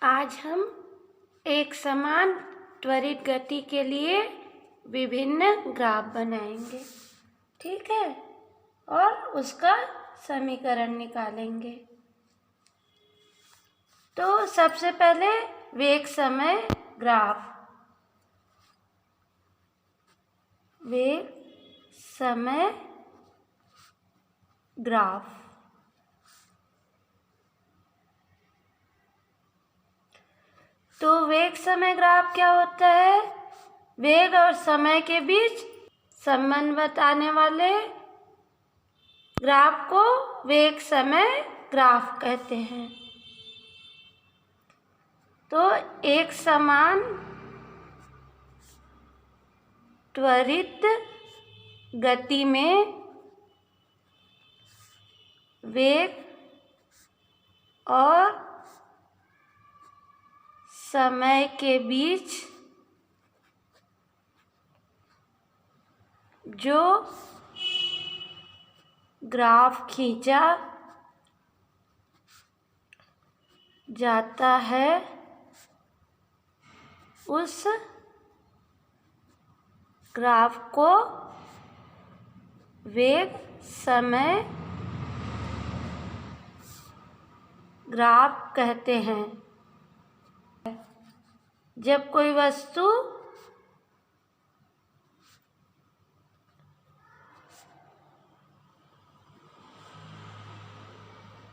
आज हम एक समान त्वरित गति के लिए विभिन्न ग्राफ बनाएंगे, ठीक है, और उसका समीकरण निकालेंगे। तो सबसे पहले वेग समय ग्राफ, वेग समय ग्राफ। तो वेग समय ग्राफ क्या होता है? वेग और समय के बीच संबंध बताने वाले ग्राफ को वेग समय ग्राफ कहते हैं। तो एक समान त्वरित गति में वेग और समय के बीच जो ग्राफ खींचा जाता है उस ग्राफ को वेग समय ग्राफ कहते हैं। जब कोई वस्तु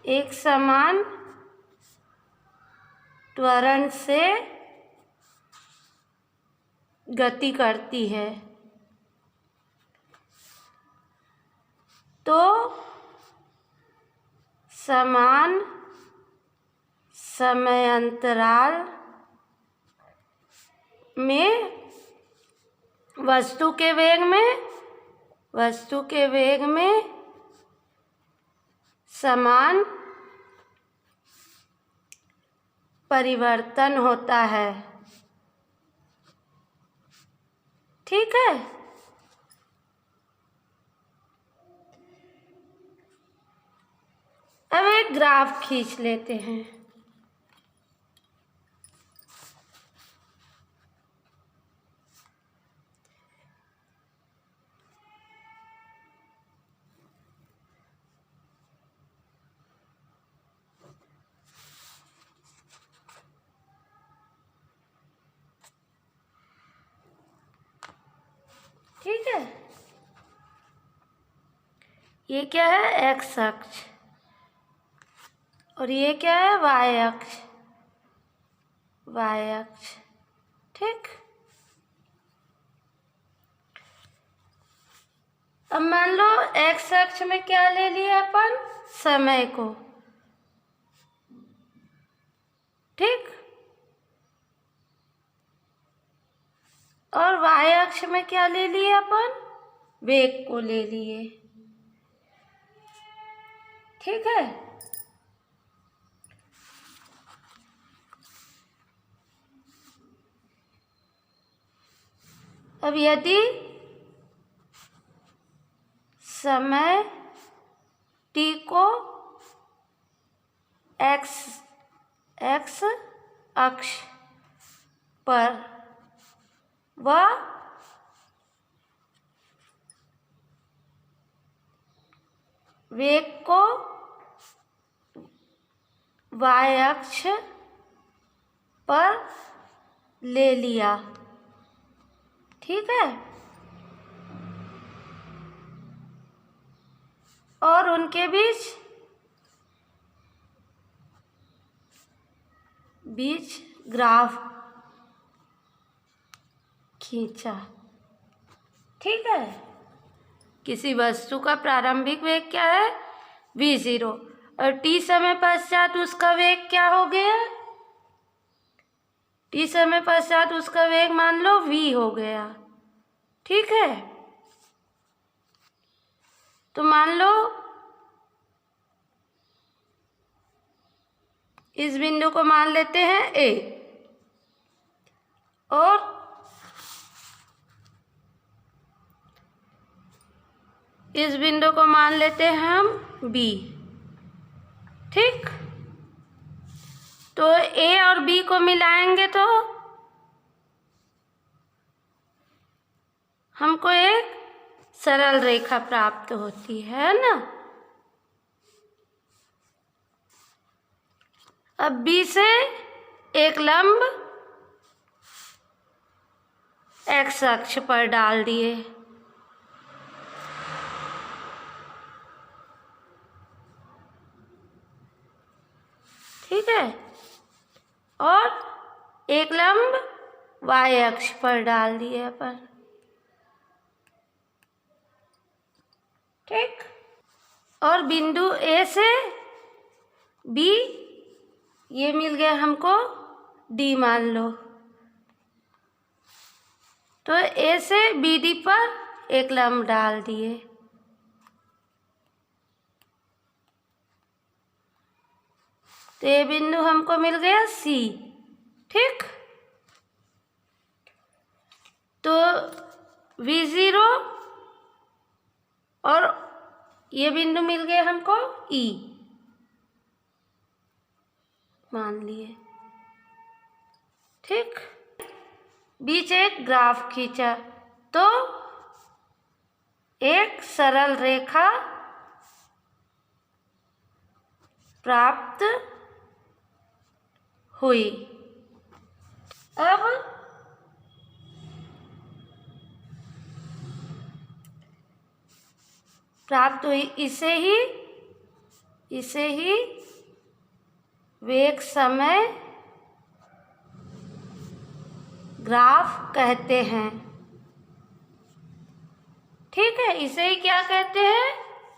एक समान त्वरण से गति करती है तो समान समय अंतराल में वस्तु के वेग में समान परिवर्तन होता है, ठीक है। अब एक ग्राफ खींच लेते हैं। ठीक है, ये क्या है? एक्स अक्ष, और ये क्या है? वाई अक्ष, वाई अक्ष, ठीक। अब मान लो एक्स अक्ष में क्या ले लिया अपन? समय को, ठीक। और वाई अक्ष में क्या ले लिए अपन? वेग को ले लिए, ठीक है। अब यदि समय t को x अक्ष पर व वेग को y अक्ष पर ले लिया, ठीक है, और उनके बीच ग्राफ खींचा, ठीक है। किसी वस्तु का प्रारंभिक वेग क्या है? v0, और t समय पश्चात उसका वेग क्या हो गया? t समय पश्चात उसका वेग मान लो v हो गया, ठीक है। तो मान लो इस बिंदु को मान लेते हैं A, और इस बिंदु को मान लेते हैं हम B, ठीक। तो ए और बी को मिलाएंगे तो हमको एक सरल रेखा प्राप्त होती है ना। अब बी से एक लंब एक्स अक्ष पर डाल दिए। ठीक है, और एक लंब वाई अक्ष पर डाल दिए अपन। ठीक, और बिंदु ए से बी, ये मिल गया हमको डी मान लो। तो ए से बी डी पर एक लंब डाल दिए। तो ये बिंदु हमको मिल गया सी। ठीक, तो V0 और ये बिंदु मिल गए हमको E मान लिए। ठीक, बीच एक ग्राफ खींचा तो एक सरल रेखा प्राप्त हुई। अब प्राप्त हुई, इसे ही वेग समय ग्राफ कहते हैं। ठीक है, इसे ही क्या कहते हैं?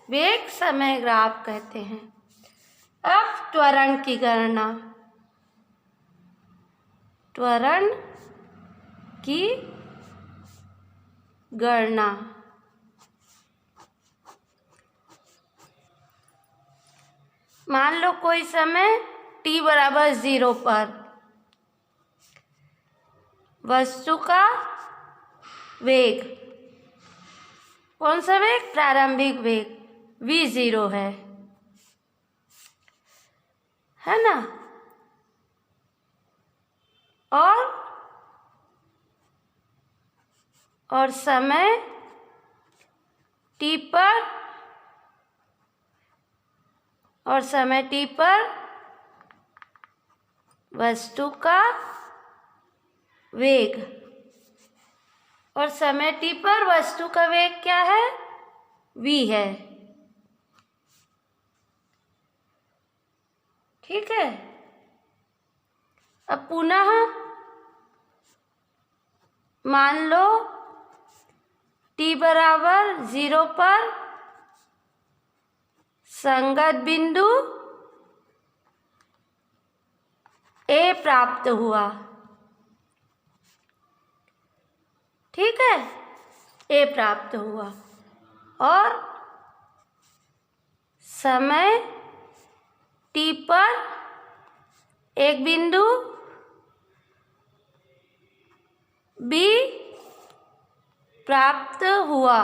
वेग समय ग्राफ कहते हैं। अब त्वरण की गणना, त्वरण की गणना। मान लो कोई समय t बराबर 0 पर वस्तु का वेग, कौन सा वेग? प्रारंभिक वेग v0 है ना। और समय t पर, और समय t पर वस्तु का वेग, और समय t पर वस्तु का वेग क्या है? v है। ठीक है, अब पुनः मान लो t बराबर 0 पर संगत बिंदु A प्राप्त हुआ। ठीक है, A प्राप्त हुआ, और समय t पर एक बिंदु B प्राप्त हुआ।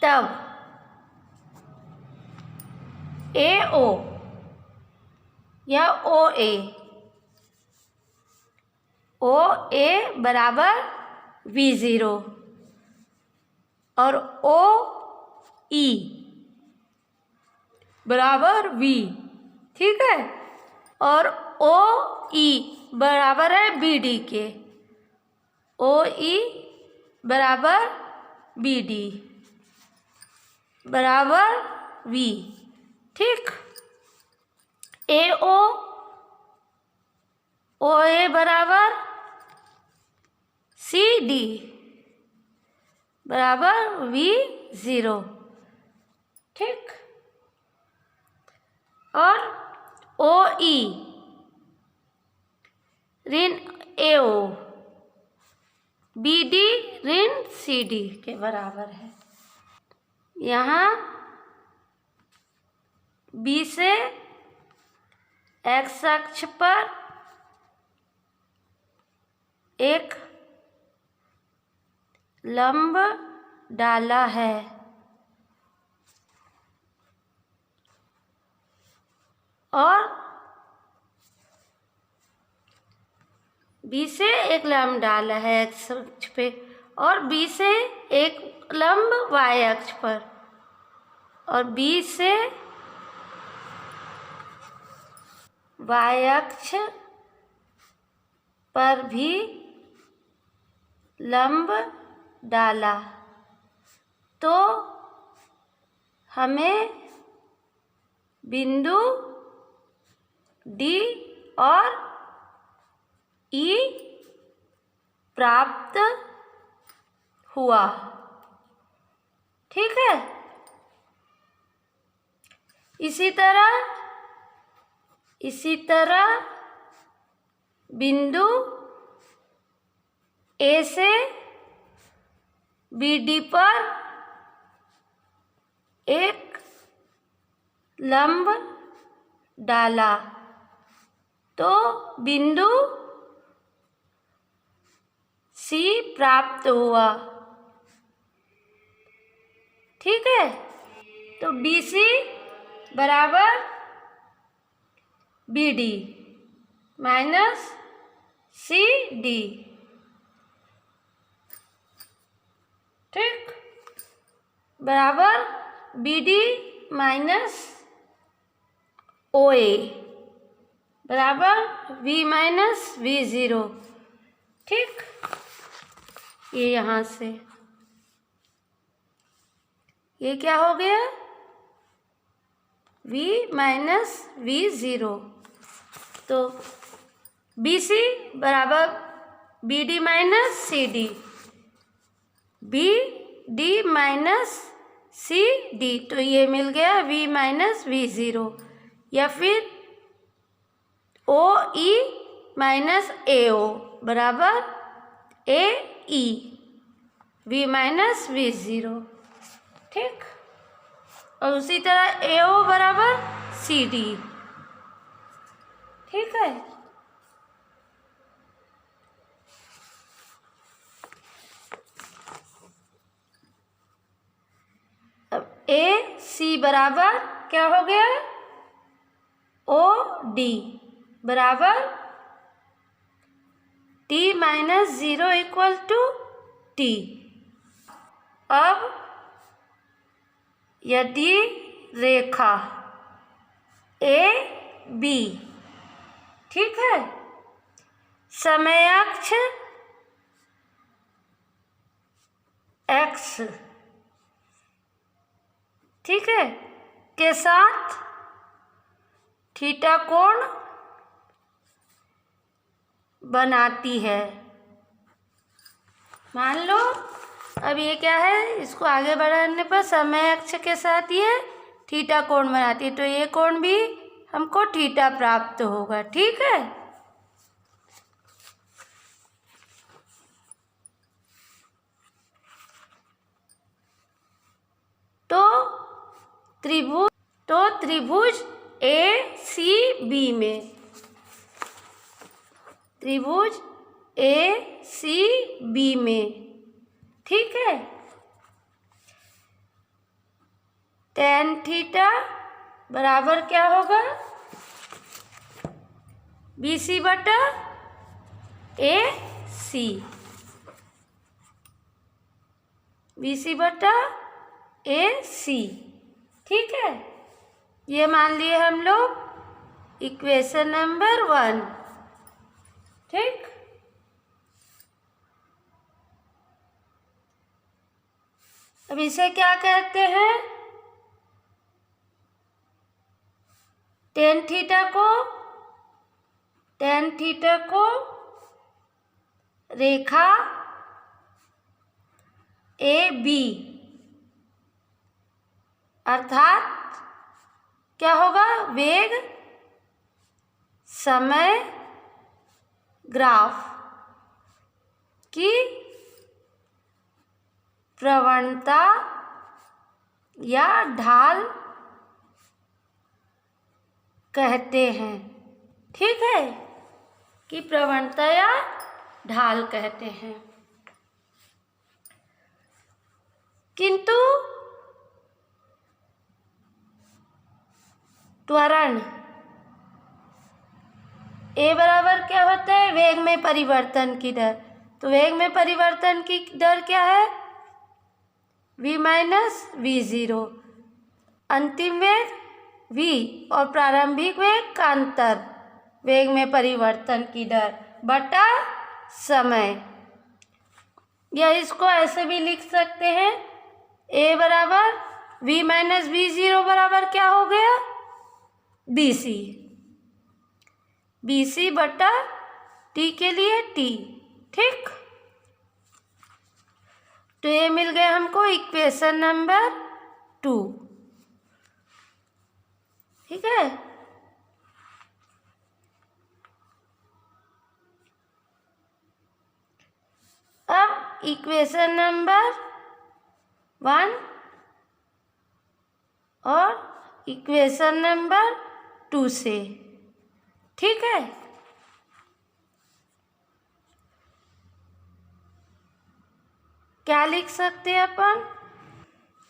तब AO या OA बराबर V0 और OE बराबर V। ठीक है, और OE बराबर है BD के, OE बराबर BD बराबर V। ठीक, AO OA बराबर CD बराबर V0। ठीक, और OE ऋण AO BD ऋण CD के बराबर है। यहाँ B से x अक्ष पर एक लंब डाला है। और बी से एक लंब डाला है एक्स अक्ष पे और बी से एक लंब वाई अक्ष पर और बी से वाई अक्ष पर भी लंब डाला तो हमें बिंदु डी और ई प्राप्त हुआ। ठीक है। इसी तरह बिंदु ए से बी डी पर एक लंब डाला तो बिंदु सी प्राप्त हुआ। ठीक है। तो बी सी बराबर B D minus C D. ठीक, बराबर B D minus O A बराबर वी माइनस वी ज़ीरो। ठीक, ये यहाँ से ये क्या हो गया, v माइनस वी ज़ीरो। तो बी सी बराबर B D minus C D, B D minus C D, तो ये मिल गया v माइनस वी ज़ीरो। या फिर ओ ई माइनस ए ओ बराबर ए ई, v माइनस वी ज़ीरो। ठीक, और उसी तरह ए ओ बराबर सी डी। ठीक है। अब ए सी बराबर क्या हो गया, ओ डी बराबर T minus zero equal to T. अब यदि रेखा ए बी, ठीक है, समय अक्ष एक्स, ठीक है, के साथ थीटा कोण बनाती है। मान लो अब ये क्या है, इसको आगे बढ़ाने पर समय अक्ष के साथ ये थीटा कोण बनाती है, तो ये कोण भी हमको थीटा प्राप्त होगा। ठीक है। तो त्रिभुज ए सी बी में, त्रिभुज ए सी बी में, ठीक है, tan थीटा बराबर क्या होगा, बी सी बटा ए सी, बी सी बटा ए सी। ठीक है, ये मान लिए हम लोग इक्वेशन नंबर 1। ठीक, अब इसे क्या कहते हैं, tan थीटा को रेखा ए बी, अर्थात क्या होगा, वेग समय ग्राफ की प्रवणता या ढाल कहते हैं। ठीक है, कि प्रवणता या ढाल कहते हैं। किंतु त्वरण ए बराबर क्या होता है, वेग में परिवर्तन की दर। तो वेग में परिवर्तन की दर क्या है, v माइनस वी ज़ीरो। अंतिम वेग v और प्रारंभिक वेग का अंतर, वेग में परिवर्तन की दर बटा समय। या इसको ऐसे भी लिख सकते हैं, a बराबर v माइनस वी ज़ीरो बराबर क्या हो गया, bc। bc बटा t के लिए t। ठीक, तो ये मिल गया हमको इक्वेशन नंबर 2। ठीक है, अब इक्वेशन नंबर 1 और इक्वेशन नंबर 2 से। ठीक है, क्या लिख सकते हैं अपन,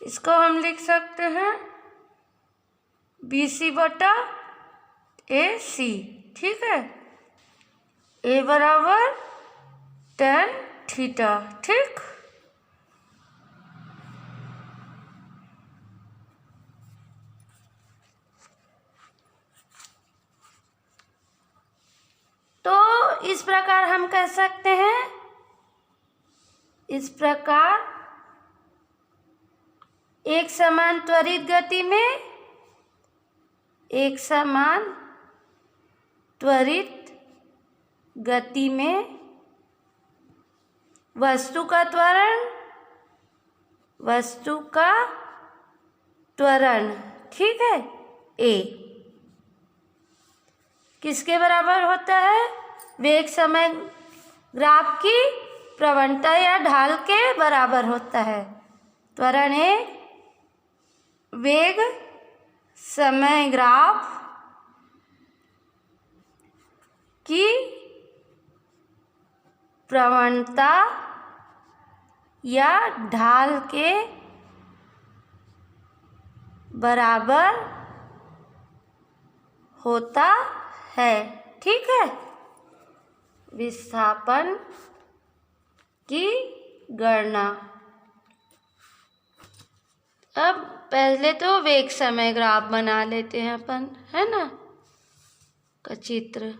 इसको हम लिख सकते हैं BC बटा AC। ठीक है, A बराबर tan थीटा। ठीक, तो इस प्रकार हम कह सकते हैं, इस प्रकार एक समान त्वरित गति में, एक समान त्वरित गति में वस्तु का त्वरण, वस्तु का त्वरण, ठीक है, a किसके बराबर होता है, वेग समय ग्राफ की प्रवणता या ढाल के बराबर होता है। त्वरण a वेग समय ग्राफ की प्रवणता या ढाल के बराबर होता है। ठीक है, विस्थापन की गणना। अब पहले तो वेग समय ग्राफ बना लेते हैं अपन, है ना, का चित्र।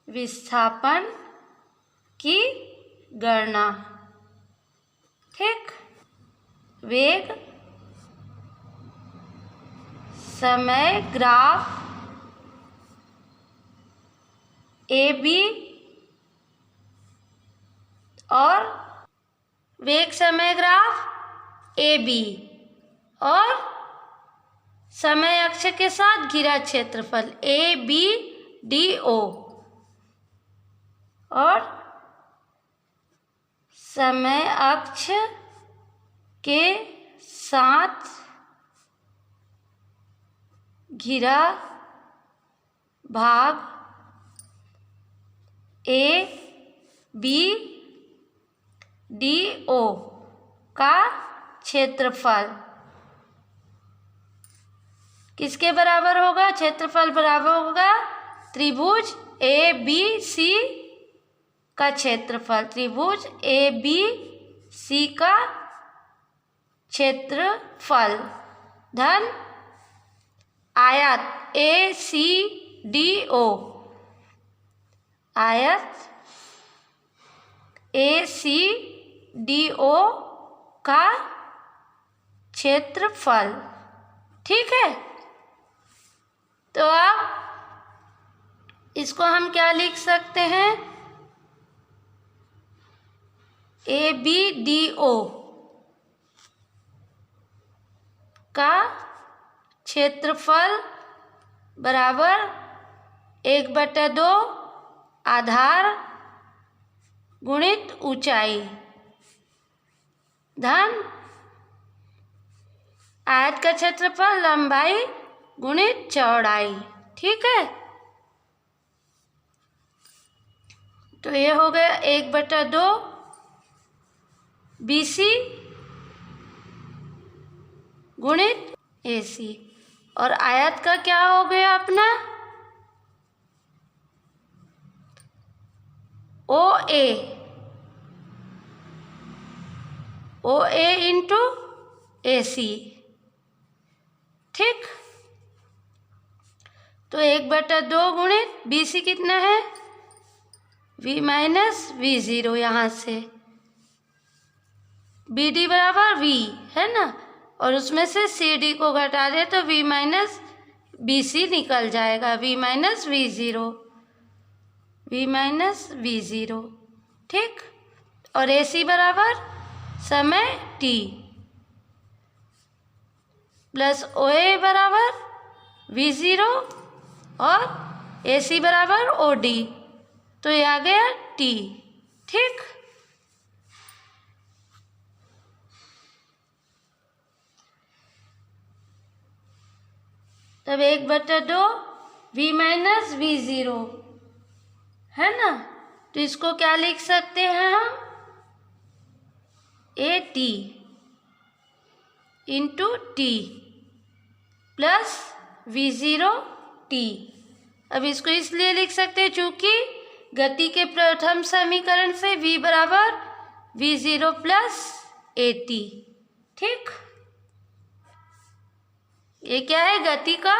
विस्थापन की गणना। ठीक, वेग समय ग्राफ AB और वेग समय ग्राफ AB और समय अक्ष के साथ घिरा क्षेत्रफल ABDO और समय अक्ष के साथ घिरा भाग ए बी डी ओ का क्षेत्रफल किसके बराबर होगा? क्षेत्रफल बराबर होगा त्रिभुज ए बी सी का क्षेत्रफल। त्रिभुज ए बी सी का क्षेत्रफल धन आयत ए सी डी ओ, आयत ए सी डी ओ का क्षेत्रफल। ठीक है, तो अब इसको हम क्या लिख सकते हैं? ए बी डी ओ का क्षेत्रफल बराबर 1/2 आधार गुणित ऊंचाई धन आयत का क्षेत्रफल लंबाई गुणित चौड़ाई। ठीक है, तो ये हो गया 1/2 BC गुणित AC और आयत का क्या हो गया अपना OA इंटू AC। ठीक, तो 1/2 गुणित BC कितना है? V माइनस V0, यहाँ से BD बराबर V है ना, और उसमें से CD को घटा दे तो V माइनस BC निकल जाएगा। V minus V0, V minus V0। ठीक, और AC बराबर समय T प्लस OA बराबर V0 और AC बराबर OD, तो ये आ गया T। ठीक, तब 1/2 V माइनस V0 है ना, तो इसको क्या लिख सकते हैं हम? AT into T plus V0 T। अब इसको इसलिए लिख सकते हैं चूंकि गति के प्रथम समीकरण से V बराबर V0 प्लस AT। ठीक, ये क्या है? गति का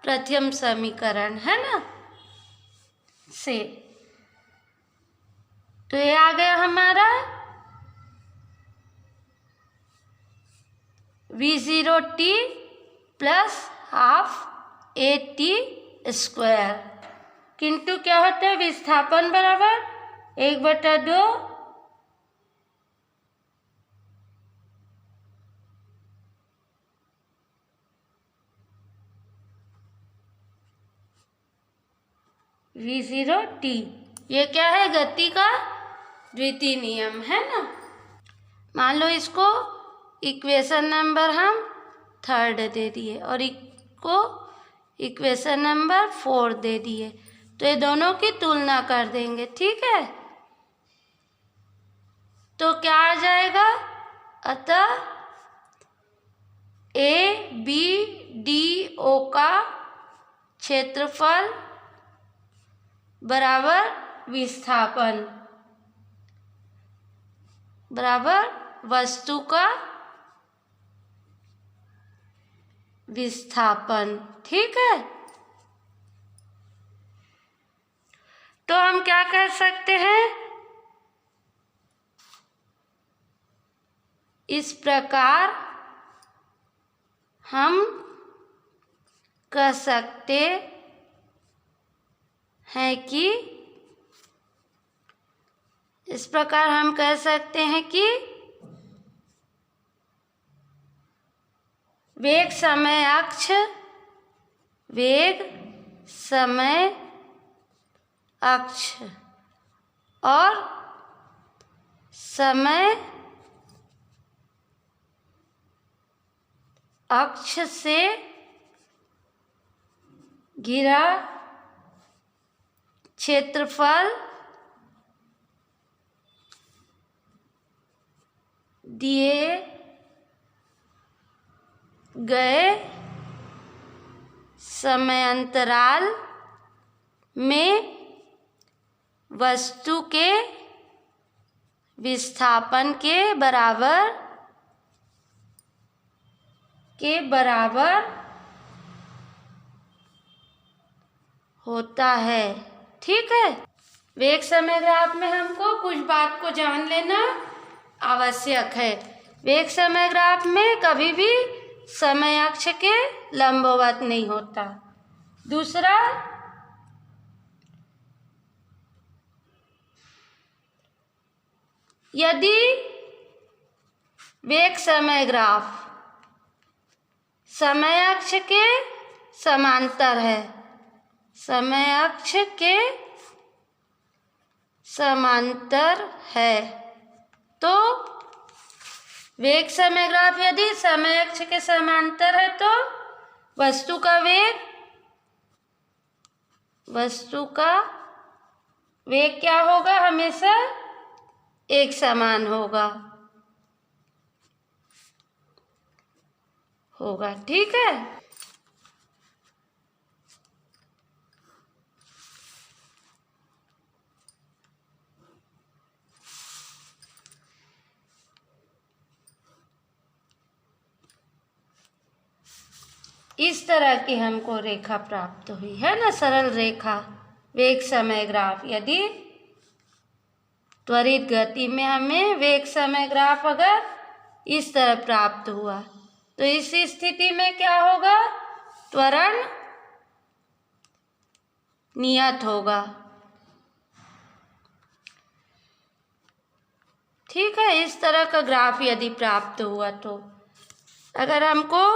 प्रथम समीकरण है ना से, तो ये आ गया हमारा V0T plus half AT square, किंतु क्या होता है? विस्थापन बराबर 1/2 V0T। ये क्या है? गति का द्वितीय नियम है ना। मान लो इसको इक्वेशन नंबर हम 3 दे दिए और इसको इक्वेशन नंबर 4 दे दिए, तो ये दोनों की तुलना कर देंगे। ठीक है, तो क्या आ जाएगा? अतः ABDO का क्षेत्रफल बराबर विस्थापन बराबर वस्तु का विस्थापन। ठीक है, तो हम क्या कह सकते हैं? इस प्रकार हम कह सकते हैं कि वेग समय अक्ष और समय अक्ष से घिरा क्षेत्रफल दिए गए समयांतराल में वस्तु के विस्थापन के बराबर होता है। ठीक है, वेग समय ग्राफ में हमको कुछ बात को जान लेना आवश्यक है। वेग समय ग्राफ में कभी भी समय अक्ष के लंबवत नहीं होता। दूसरा, यदि वेग समय ग्राफ समय अक्ष के समांतर है, समय अक्ष के समांतर है, तो वेग समय ग्राफ यदि समय अक्ष के समांतर है तो वस्तु का वेग क्या होगा? हमेशा एक समान होगा। ठीक है। इस तरह की हमको रेखा प्राप्त हुई है ना, सरल रेखा, वेग समय ग्राफ। यदि त्वरित गति में हमें वेग समय ग्राफ अगर इस तरह प्राप्त हुआ तो इस स्थिति में क्या होगा? त्वरण नियत होगा। ठीक है, इस तरह का ग्राफ यदि प्राप्त हुआ तो अगर हमको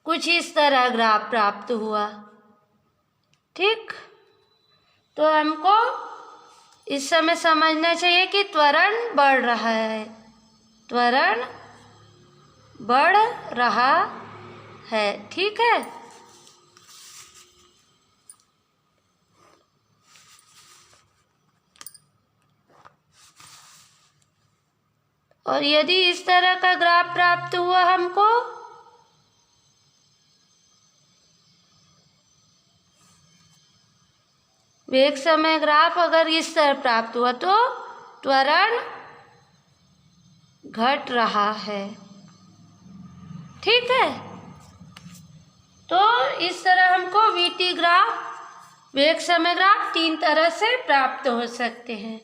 कुछ इस तरह ग्राफ प्राप्त हुआ, ठीक, तो हमको इस समय समझना चाहिए कि त्वरण बढ़ रहा है, त्वरण बढ़ रहा है। ठीक है, और यदि इस तरह का ग्राफ प्राप्त हुआ हमको, वेग समय ग्राफ अगर इस तरह प्राप्त हुआ तो त्वरण घट रहा है। ठीक है, तो इस तरह हमको वीटी ग्राफ, वेग समय ग्राफ 3 तरह से प्राप्त हो सकते हैं।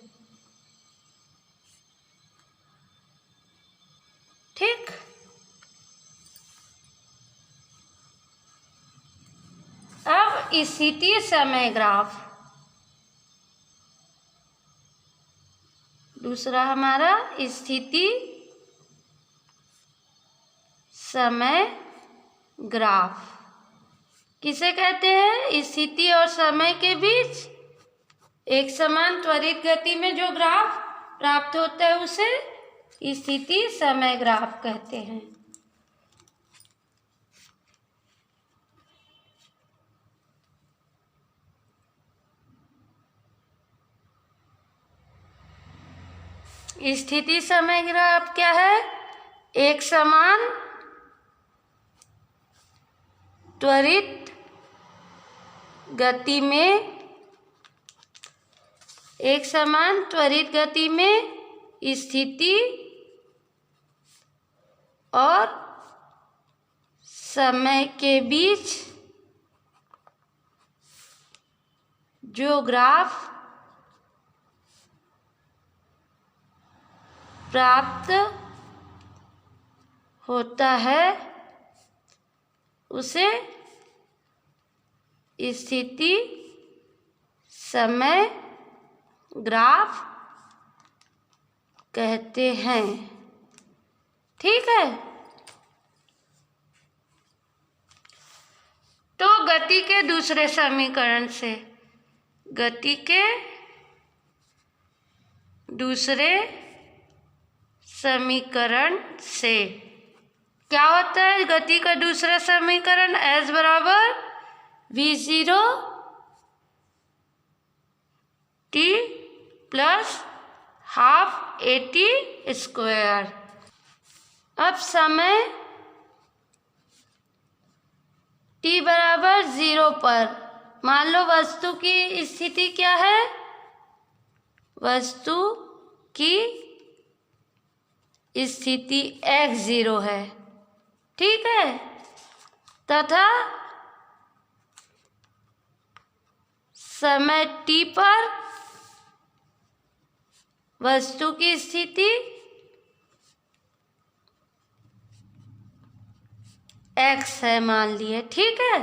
ठीक, अब स्थितीय समय ग्राफ, दूसरा हमारा स्थिति समय ग्राफ किसे कहते हैं? स्थिति और समय के बीच एक समान त्वरित गति में जो ग्राफ प्राप्त होता है उसे स्थिति समय ग्राफ कहते हैं। स्थिति समय ग्राफ क्या है? एक समान त्वरित गति में, एक समान त्वरित गति में स्थिति और समय के बीच जो ग्राफ प्राप्त होता है उसे स्थिति समय ग्राफ कहते हैं। ठीक है, तो गति के दूसरे समीकरण से, गति के दूसरे समीकरण से। क्या होता है गति का दूसरा समीकरण? एस बराबर v0 t plus half at square. अब समय t बराबर 0 पर मान लो वस्तु की स्थिति क्या है? वस्तु की स्थिति x0 है, ठीक है, तथा समय t पर वस्तु की स्थिति x है मान लिए, ठीक है।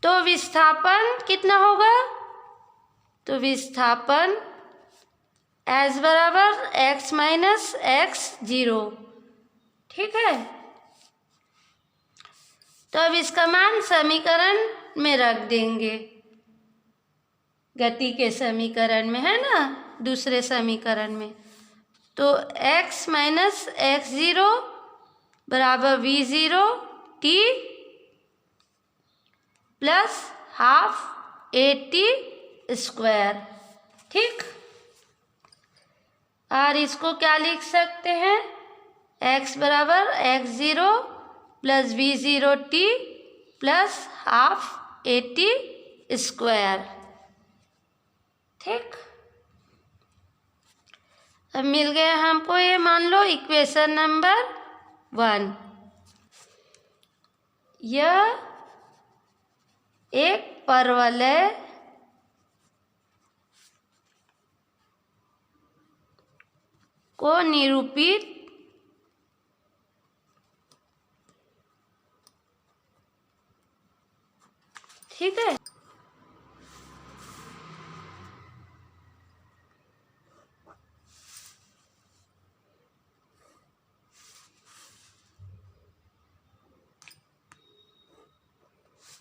तो विस्थापन कितना होगा? तो विस्थापन s बराबर x माइनस x0, ठीक है। तो अब इसका मान समीकरण में रख देंगे, गति के समीकरण में, है ना, दूसरे समीकरण में। तो x माइनस x0 बराबर v0 t plus half at square, ठीक। और इसको क्या लिख सकते हैं? x बराबर x0 plus v0 t plus half at square, ठीक। अब मिल गया हमको ये, मान लो इक्वेशन नंबर 1। यह एक परवलय को निरूपित ठीक है।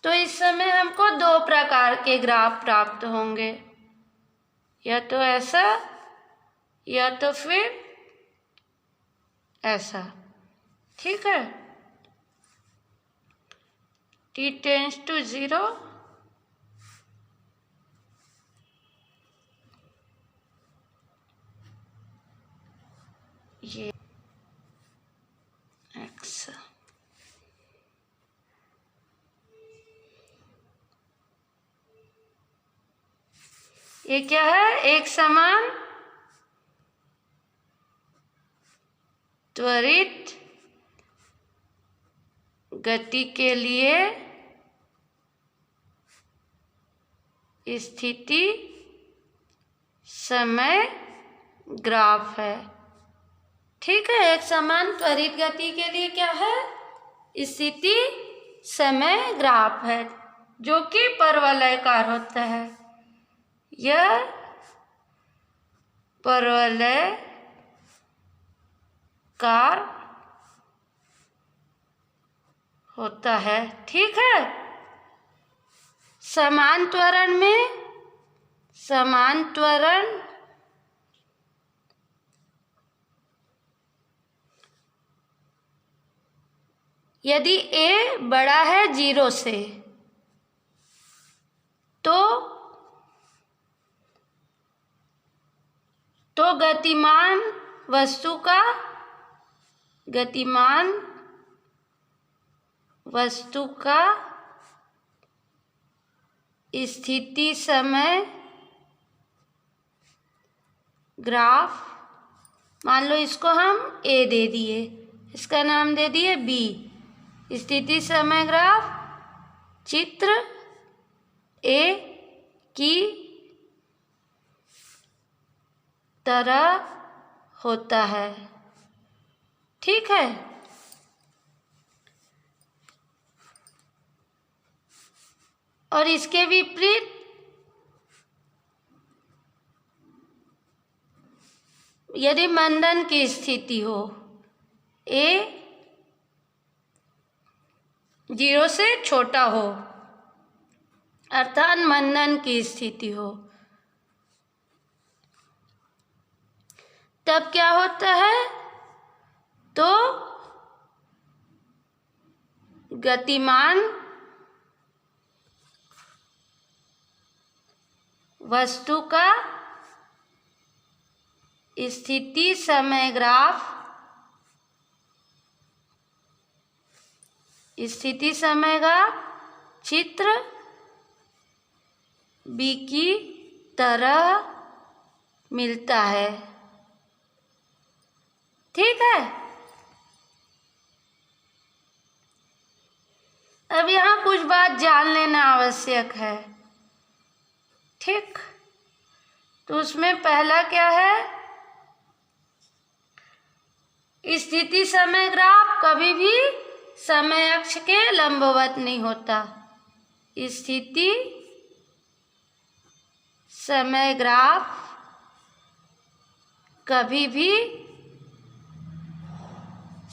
तो इस समय हमको दो प्रकार के ग्राफ प्राप्त होंगे, या तो ऐसा या तो फिर ऐसा, ठीक है। t टेंड्स टू 0 ये x, ये क्या है? एक समान त्वरित गति के लिए स्थिति समय ग्राफ है, ठीक है। एक समान त्वरित गति के लिए क्या है? स्थिति समय ग्राफ है, जो कि परवलयकार होता है। यह परवलयकार होता है, ठीक है। समान त्वरण में, समान त्वरण यदि a बड़ा है 0 से तो गतिमान वस्तु का स्थिति समय ग्राफ, मान लो इसको हम a दे दिए, इसका नाम दे दिए b। स्थिति समय ग्राफ चित्र a की तरह होता है, ठीक है। और इसके विपरीत यदि मंदन की स्थिति हो, a 0 से छोटा हो, अर्थात मंदन की स्थिति हो, तब क्या होता है? तो गतिमान वस्तु का स्थिति समय ग्राफ चित्र बी की तरह मिलता है। ठीक है। अब यहाँ कुछ बात जान लेना आवश्यक है। ठीक, तो उसमें पहला क्या है? स्थिति समय ग्राफ कभी भी समय अक्ष के लंबवत नहीं होता। स्थिति समय ग्राफ कभी भी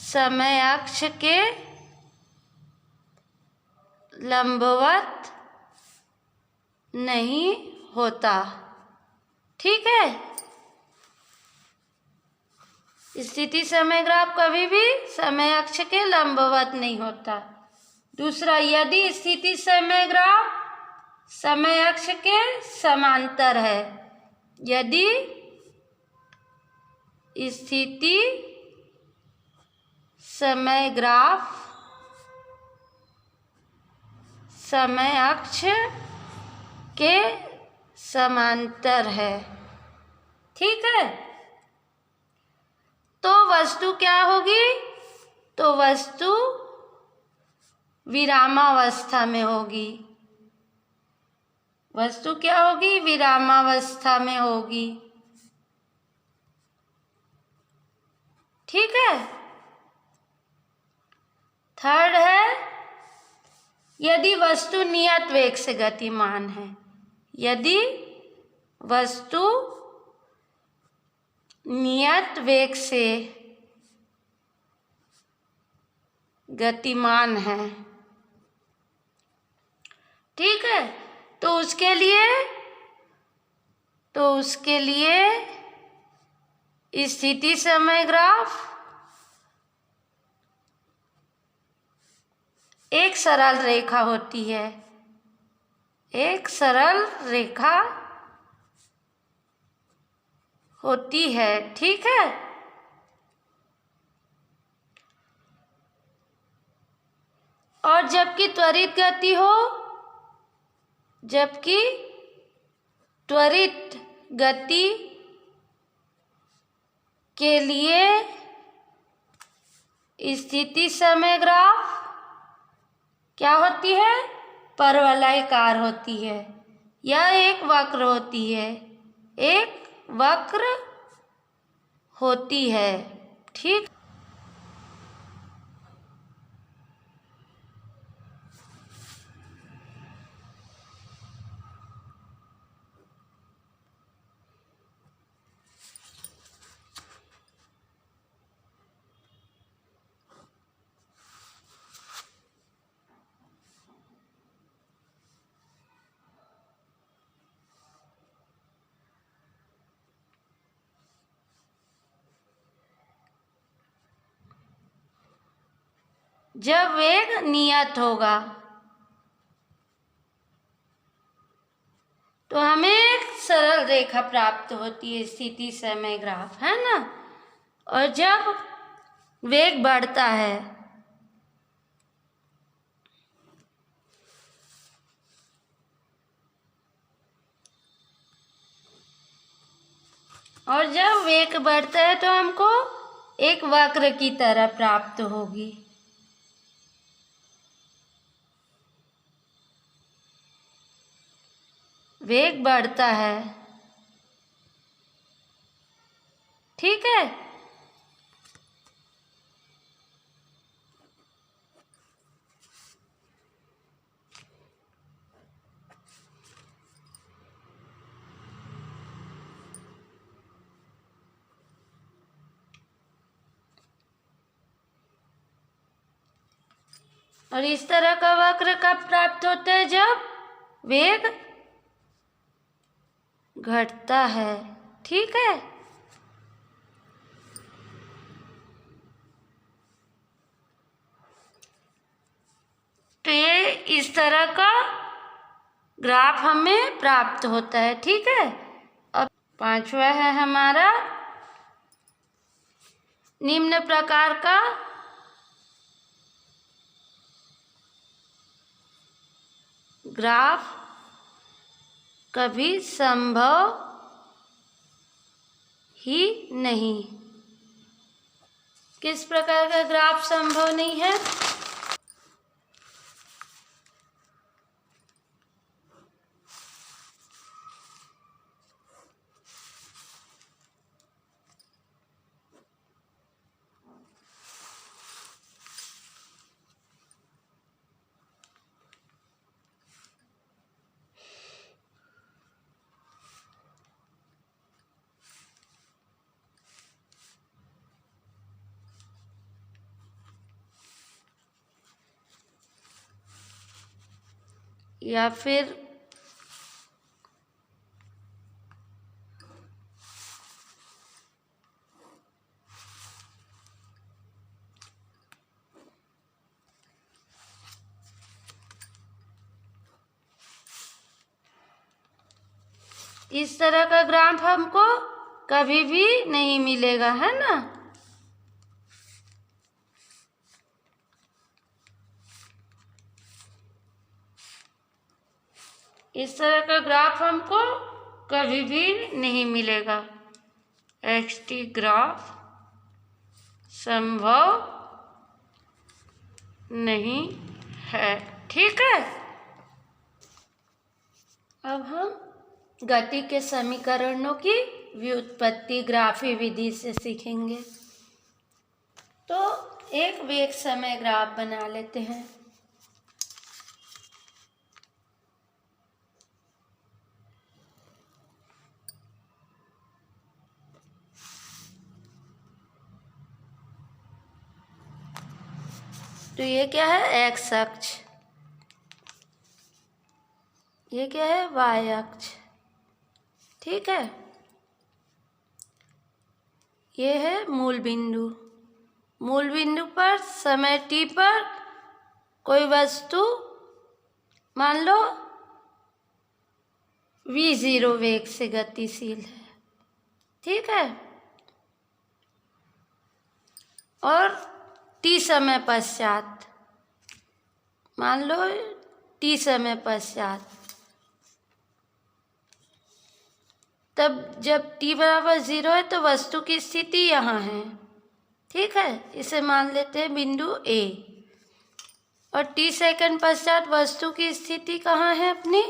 समय अक्ष के लंबवत नहीं होता। ठीक है। स्थिति समय ग्राफ कभी भी समय अक्ष के लंबवत नहीं होता। दूसरा, यदि स्थिति समय ग्राफ समय अक्ष के समांतर है, यदि स्थिति समय ग्राफ समय अक्ष के समांतर है, ठीक है, तो वस्तु क्या होगी? तो वस्तु विरामावस्था में होगी। वस्तु क्या होगी? विरामावस्था में होगी। ठीक है। थर्ड है, यदि वस्तु नियत वेग से गतिमान है। यदि वस्तु नियत वेग से गतिमान है, ठीक है, तो उसके लिए स्थिति समय ग्राफ एक सरल रेखा होती है। एक सरल रेखा होती है, ठीक है। और जबकि त्वरित गति के लिए स्थिति समय ग्राफ क्या होती है? परवलयाकार होती है। यह एक वक्र होती है, एक वक्र होती है, ठीक। जब वेग नियत होगा तो हमें एक सरल रेखा प्राप्त होती है, स्थिति समय ग्राफ, है ना। और जब वेग बढ़ता है तो हमको एक वक्र की तरह प्राप्त होगी। वेग बढ़ता है, ठीक है। और इस तरह का वक्र कब प्राप्त होता है? जब वेग घटता है, ठीक है। इस तरह का ग्राफ हमें प्राप्त होता है। ठीक है। अब पांचवा है हमारा निम्न प्रकार का ग्राफ कभी संभव ही नहीं। किस प्रकार का ग्राफ संभव नहीं है? या फिर इस तरह का ग्राफ हमको कभी भी नहीं मिलेगा, है ना। इस तरह का ग्राफ हमको कभी भी नहीं मिलेगा। एक्सटी ग्राफ संभव नहीं है। ठीक है। अब हम गति के समीकरणों की व्युत्पत्ति ग्राफी विधि से सीखेंगे। तो एक वेग समय ग्राफ बना लेते हैं। तो ये क्या है? एक्स अक्ष। ये क्या है? वाई अक्ष। ठीक है। ये है मूल बिंदु। मूल बिंदु पर समय t पर कोई वस्तु मान लो v0 वेग से गतिशील है। ठीक है। और t समय पश्चात, मान लो t समय पश्चात, तब जब t बराबर 0 है तो वस्तु की स्थिति यहाँ है। ठीक है। इसे मान लेते हैं बिंदु A। और t सेकंड पश्चात वस्तु की स्थिति कहाँ है अपनी?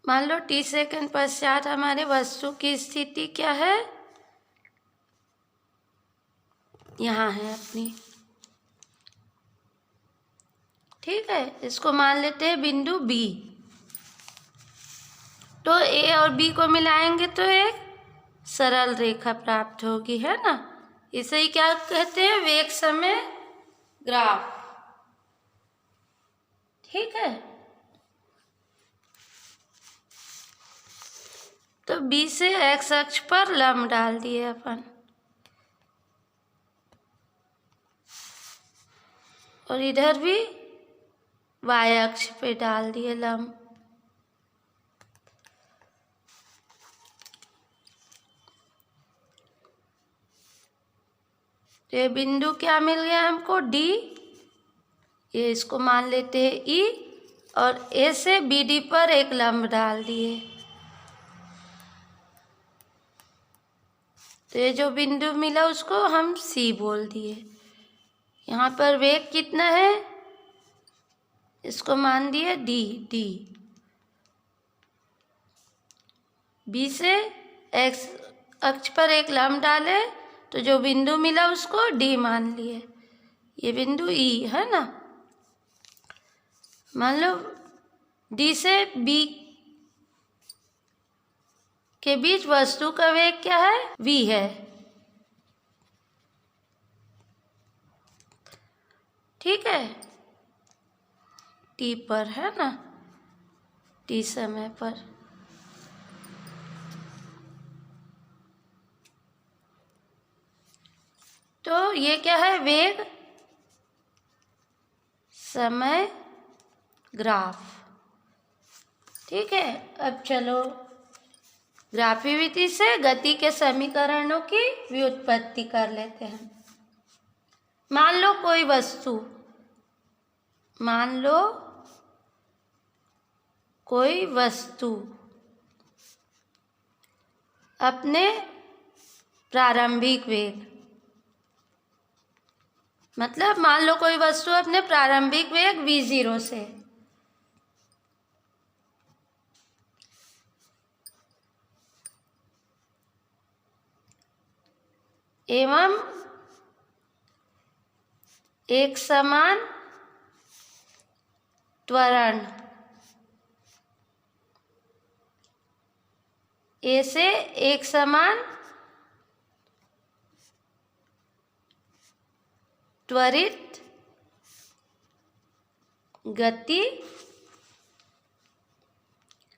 मान लो t सेकंड पश्चात हमारे वस्तु की स्थिति क्या है? यहाँ है अपनी। ठीक है। इसको मान लेते हैं बिंदु B। तो A और B को मिलाएंगे तो एक सरल रेखा प्राप्त होगी, है ना। इसे ही क्या कहते हैं? वेग समय ग्राफ। ठीक है। तो B से x अक्ष पर लंब डाल दिए अपन, और इधर भी y अक्ष पे डाल दिए लंब। तो ये बिंदु क्या मिल गया हमको? D। ये इसको मान लेते हैं E। और A से BD पर एक लंब डाल दिए। तो ये जो बिंदु मिला उसको हम C बोल दिए। यहाँ पर वेग कितना है? इसको मान दिए D। B से x अक्ष पर एक लंब डाले तो जो बिंदु मिला उसको D मान लिए। ये बिंदु E है ना। मान लो D से B के बीच वस्तु का वेग क्या है? v है। ठीक है। t पर, है ना, t समय पर। तो ये क्या है? वेग समय ग्राफ। ठीक है, अब चलो ग्राफीय विधि से गति के समीकरणों की व्युत्पत्ति कर लेते हैं। मान लो कोई वस्तु, मान लो कोई वस्तु अपने प्रारंभिक वेग, मतलब मान लो कोई वस्तु अपने प्रारंभिक वेग v0 से एवं एक समान त्वरण ए से एक समान त्वरित गति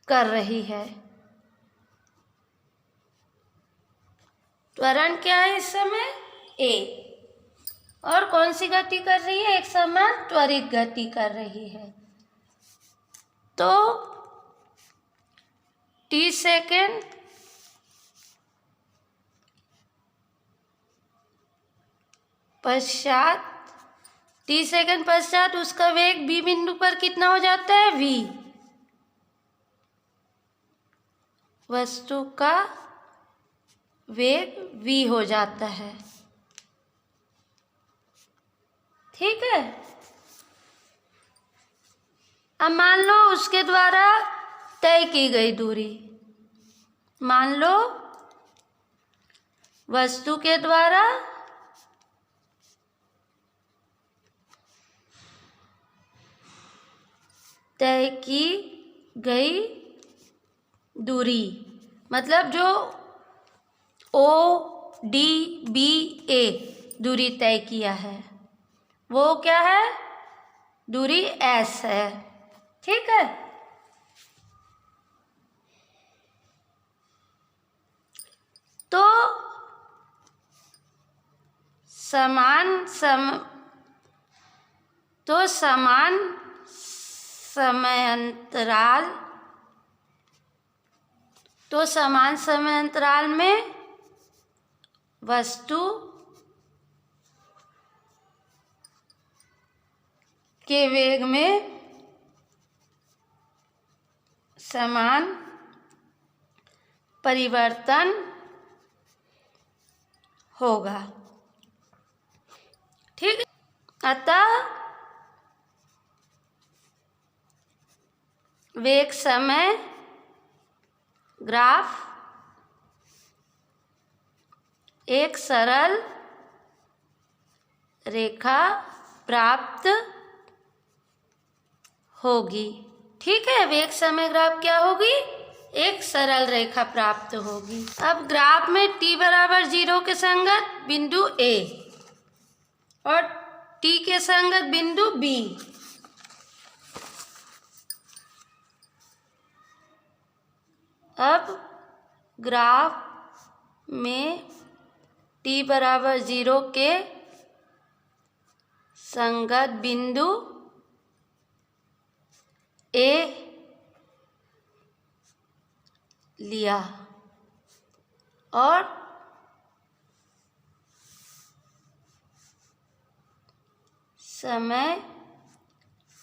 कर रही है। त्वरण क्या है इस समय? ए। और कौन सी गति कर रही है? एक समान त्वरित गति कर रही है। तो t सेकेंड पश्चात उसका वेग b बिंदु पर कितना हो जाता है? v। वस्तु का वेग v हो जाता है। ठीक है, अब मान लो उसके द्वारा तय की गई दूरी, मान लो वस्तु के द्वारा तय की गई दूरी, मतलब जो ODBA दूरी तय किया है वो क्या है? दूरी S है। ठीक है, तो समान समय अंतराल में वस्तु के वेग में समान परिवर्तन होगा। ठीक है, अतः वेग समय ग्राफ एक सरल रेखा प्राप्त होगी। ठीक है, वेग समय ग्राफ क्या होगी? एक सरल रेखा प्राप्त होगी। अब ग्राफ में t बराबर 0 के संगत बिंदु A और t के संगत बिंदु B, अब ग्राफ में t बराबर 0 के संगत बिंदु A लिया और समय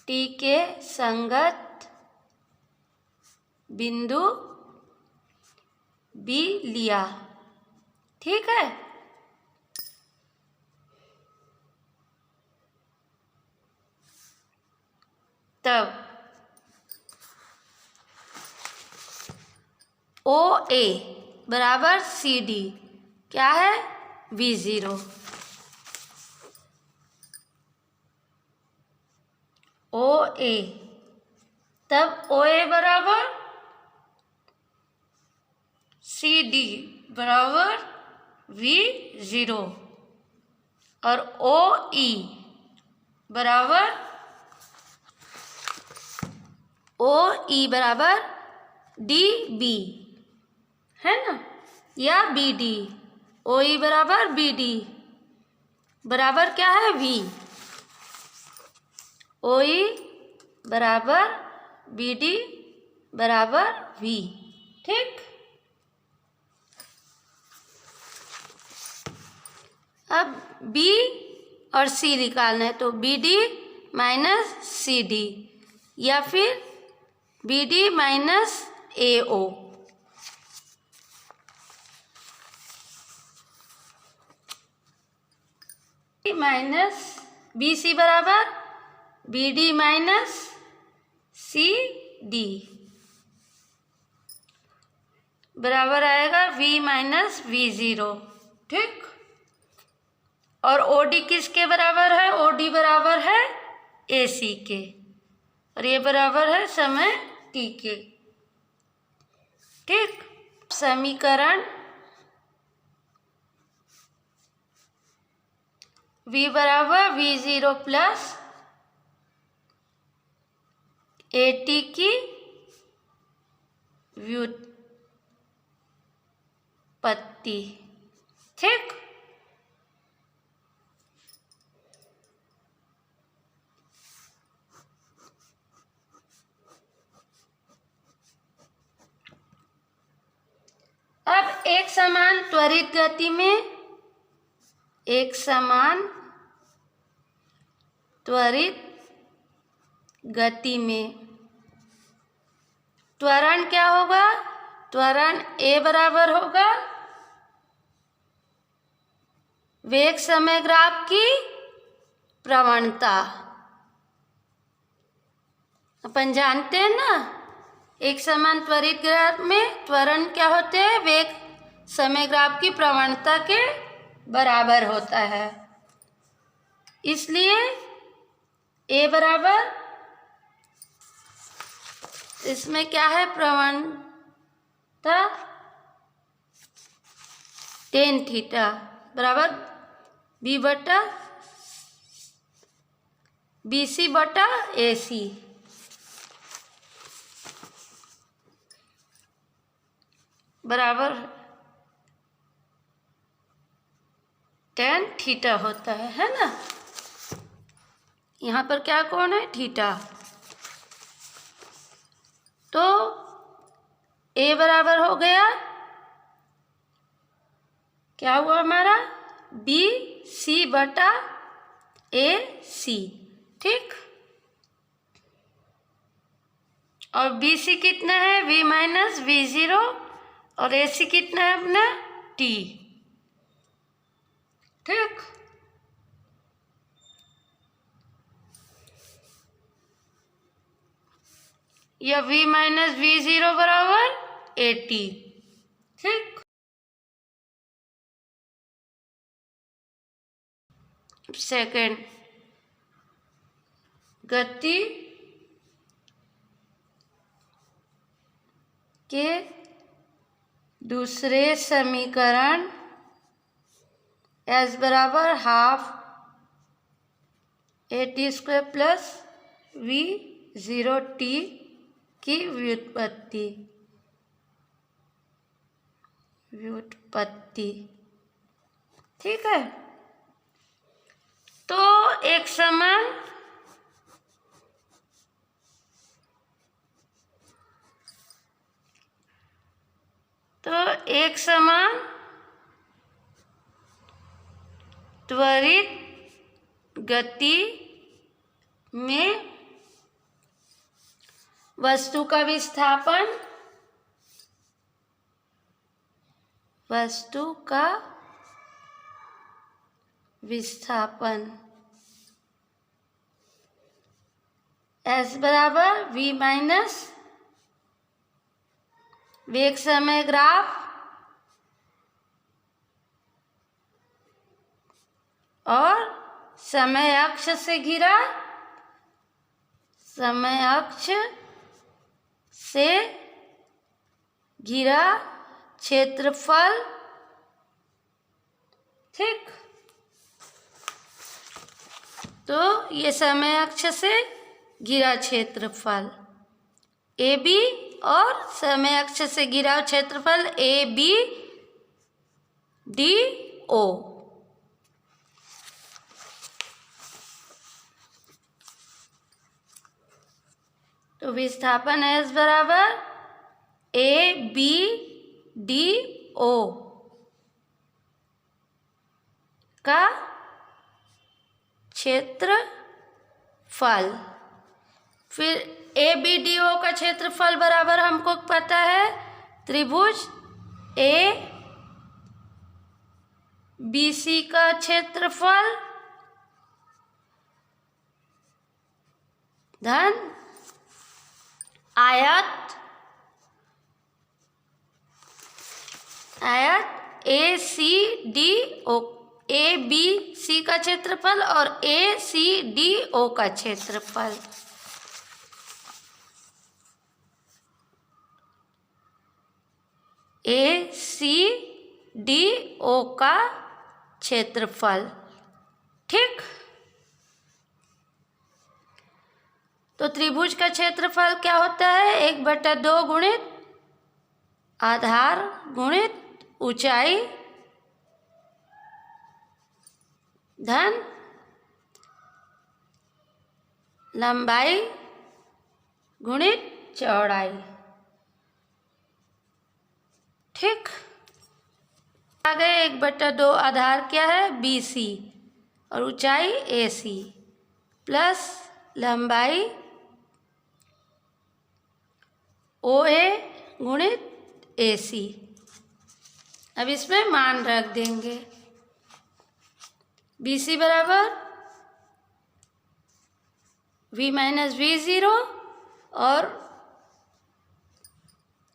t के संगत बिंदु B लिया। ठीक है, तब OA बराबर CD क्या है? V0। OA, तब OA बराबर CD बराबर V0 और OE बराबर DB है ना, या BD। OE बराबर BD बराबर क्या है? V। ओ ई बराबर बी डी बराबर वी। ठीक, अब बी और सी निकालना है, तो B D minus C D या फिर B D minus A O. Minus B C बराबर B D minus C D बराबर आएगा वी माइनस वी ज़ीरो। ठीक, और ओ डी किसके बराबर है? ओ डी बराबर है ए सी के, और ये बराबर है समय टी के। ठीक, समीकरण v बराबर V zero plus A T की व्युत्पत्ति। ठीक, अब एक समान त्वरित गति में, एक समान त्वरित गति में त्वरण क्या होगा? त्वरण ए बराबर होगा वेग समय ग्राफ की प्रवणता। अपन जानते हैं ना, एक समान त्वरित ग्राफ में त्वरण क्या होते हैं? वेग समय ग्राफ की प्रवणता के बराबर होता है। इसलिए ए बराबर, इसमें क्या है? प्रवणता टेन थीटा बराबर बी बटा बी सी बटा ए सी। बराबर टेन थीटा होता है ना। यहाँ पर क्या कोण है? थीटा। तो ए बराबर हो गया, क्या हुआ हमारा? बी सी बटा ए सी। ठीक, और बी सी कितना है? वी माइनस वी ज़ीरो, और ए सी कितना है अपना? टी। ठीक, या v माइनस वी ज़ीरो बराबर ए टी। ठीक, सेकंड, गति के दूसरे समीकरण s बराबर half A T square plus V zero T की व्युत्पत्ति। ठीक है, तो एक समान त्वरित गति में वस्तु का विस्थापन s बराबर v माइनस वेग समय ग्राफ और समय अक्ष से घिरा क्षेत्रफल। ठीक, तो ये समय अक्ष से घिरा क्षेत्रफल ए बी, और समय अक्ष से घिरा क्षेत्रफल ए बी डी ओ। तो विस्थापन S बराबर ABDO का क्षेत्रफल। फिर ABDO का क्षेत्रफल बराबर हमको पता है त्रिभुज ABC का क्षेत्रफल धन आयत ABC का क्षेत्रफल और ACDO का क्षेत्रफल। ACDO का क्षेत्रफल। ठीक, तो त्रिभुज का क्षेत्रफल क्या होता है? 1/2 गुणित आधार गुणित ऊंचाई धन लंबाई गुणित चौड़ाई। ठीक, आगे 1/2 आधार क्या है? BC और ऊंचाई AC प्लस लंबाई OA गुणित AC। अब इसमें मान रख देंगे। BC बराबर V माइनस V0 और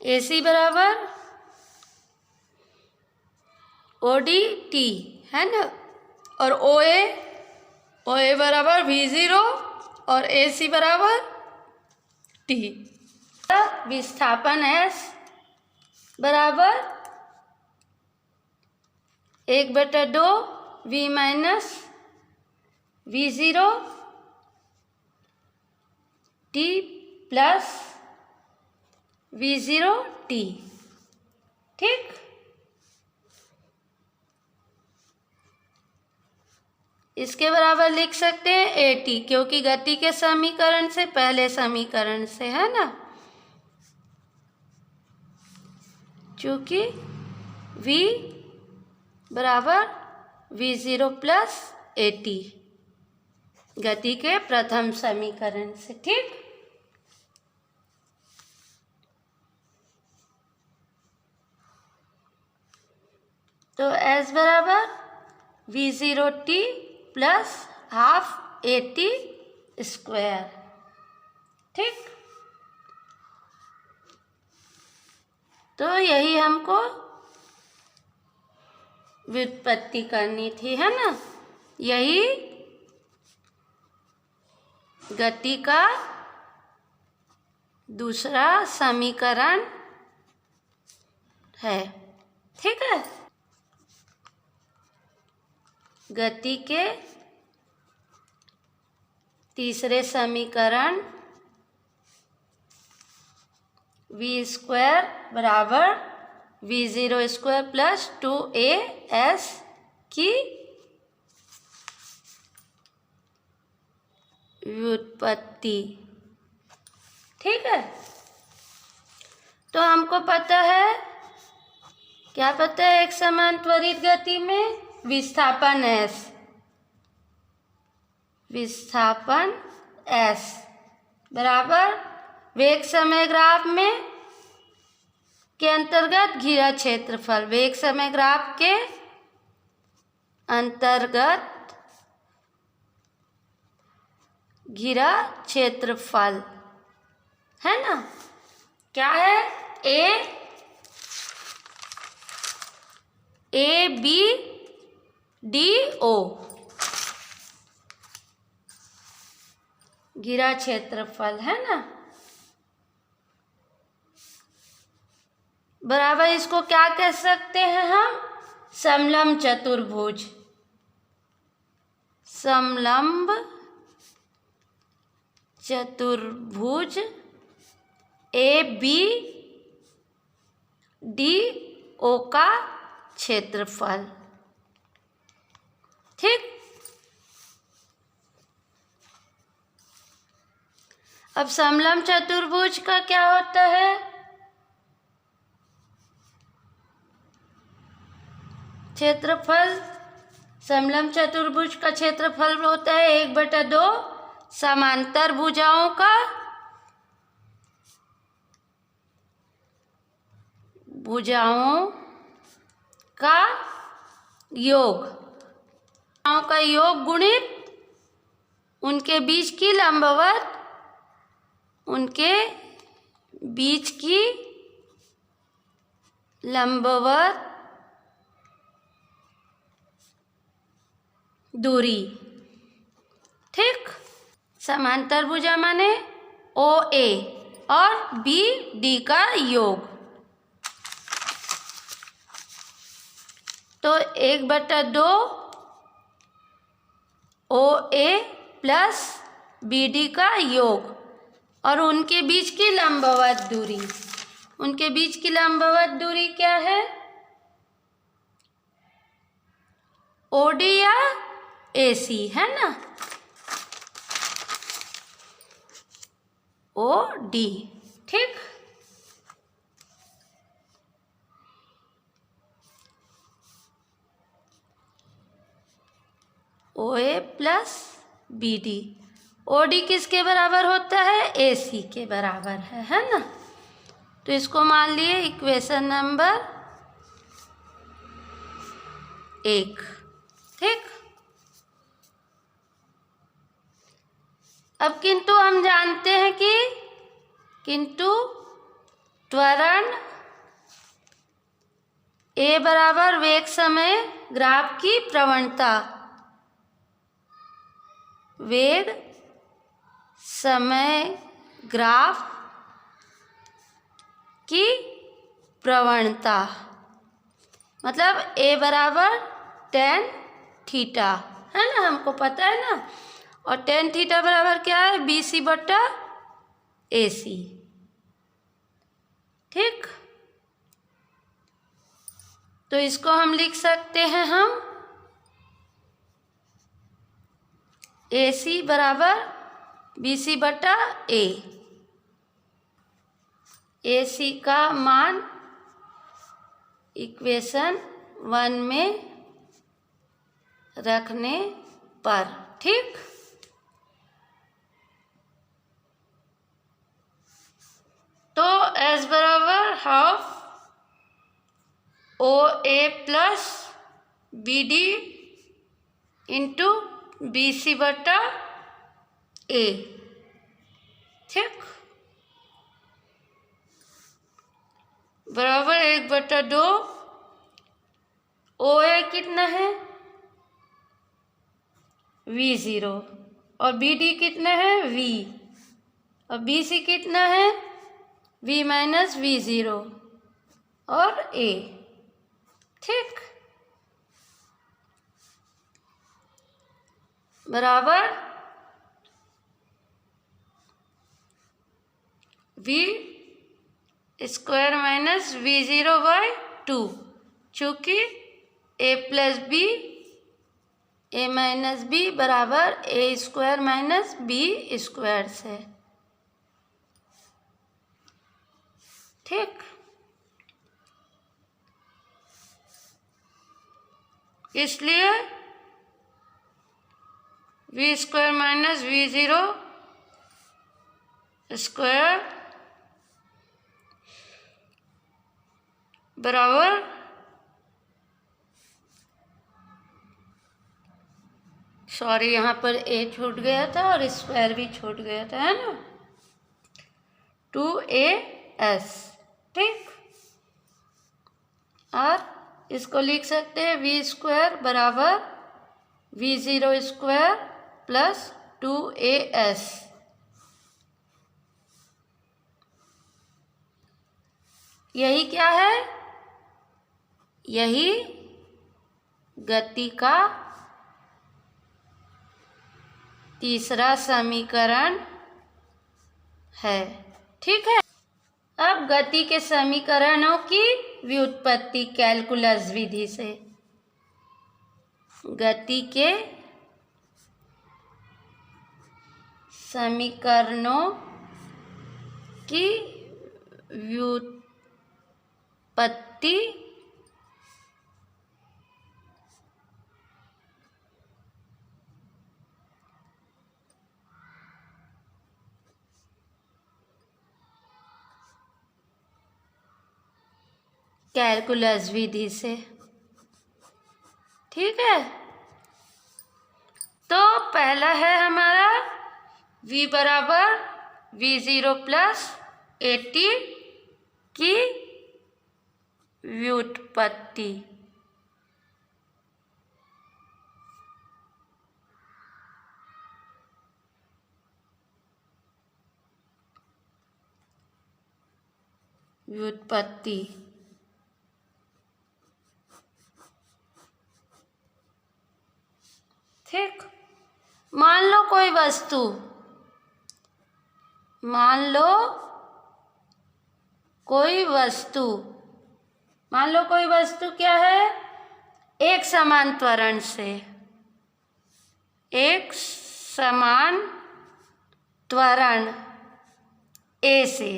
AC बराबर ODT है ना, और OA बराबर V0 और AC बराबर T। विस्थापन S बराबर 1/2 V minus V0 T plus V0 T। ठीक, इसके बराबर लिख सकते हैं AT, क्योंकि गति के समीकरण से पहले समीकरण से है ना, चूंकि V बराबर V0 प्लस AT गति के प्रथम समीकरण से। ठीक, तो S बराबर V0T plus half AT square. ठीक, तो यही हमको व्युत्पत्ति करनी थी है ना, यही गति का दूसरा समीकरण है। ठीक है, गति के तीसरे समीकरण V स्क्वायर बराबर V0 स्क्वायर प्लस 2AS की व्युत्पत्ति। ठीक है, तो हमको पता है, क्या पता है? एक समान त्वरित गति में विस्थापन S बराबर वेग समय ग्राफ में के अंतर्गत घिरा क्षेत्रफल। वेग समय ग्राफ के अंतर्गत घिरा क्षेत्रफल है ना, क्या है? ABDO घिरा क्षेत्रफल है ना, बराबर इसको क्या कह सकते हैं हम? समलंब चतुर्भुज। समलंब चतुर्भुज ABDO का क्षेत्रफल। ठीक, अब समलंब चतुर्भुज का क्या होता है? क्षेत्रफल। समलंब चतुर्भुज का क्षेत्रफल होता है 1/2 समांतर भुजाओं का योग। भुजाओं का योग गुणित उनके बीच की लंबवत दूरी। ठीक। समांतर भुजा माने OA और BD का योग। तो 1/2 OA प्लस BD का योग और उनके बीच की लंबवत दूरी। उनके बीच की लंबवत दूरी क्या है? OD या AC है ना? OD। ठीक। OA plus BD। OD किसके बराबर होता है? AC के बराबर है ना? तो इसको मान लिए इक्वेशन नंबर 1। ठीक। अब किंतु हम जानते हैं कि त्वरण A बराबर वेग समय ग्राफ की प्रवणता। वेग समय ग्राफ की प्रवणता मतलब A बराबर tan थीटा है ना? हमको पता है ना। और tan थीटा बराबर क्या है? BC/AC। ठीक। तो इसको हम लिख सकते हैं AC बराबर BC/A। AC का मान इक्वेशन 1 में रखने पर। ठीक। तो S बराबर half OA plus BD into BC/A। ठीक। बराबर 1/2 OA कितना है? V0 और BD कितना है? V और BC कितना है? V-V0 और A। ठीक। बराबर V² - V0/2 चूँकि A + B A - B बराबर A² - B² से। ठीक। इसलिए V² - V0² बराबर यहाँ पर A छूट गया था और स्क्वायर भी छूट गया था है ना? 2AS। ठीक। और इसको लिख सकते हैं V² बराबर V0² प्लस 2AS। यही क्या है? यही गति का तीसरा समीकरण है। ठीक है। अब गति के समीकरणों की व्युत्पत्ति कैलकुलस विधि से। गति के समीकरणों की व्युत्पत्ति कैलकुलस विधि से। ठीक है, तो पहला है हमारा v बराबर v0 प्लस 80 की व्युत्पत्ति। व्युत्पत्ति ठीक। मान लो कोई वस्तु, मान लो कोई वस्तु क्या है, एक समान त्वरण से, एक समान त्वरण ए से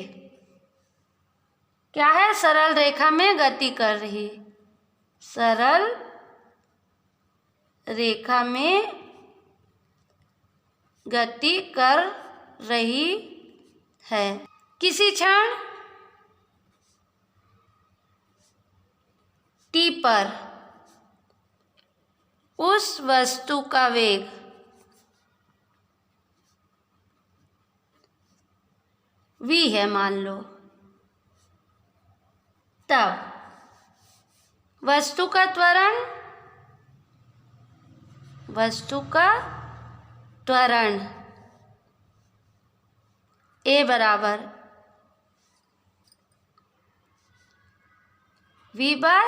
क्या है, सरल रेखा में गति कर रही, सरल रेखा में गति कर रही है। किसी क्षण t पर उस वस्तु का वेग v है मान लो, तब वस्तु का त्वरण a बराबर v बाय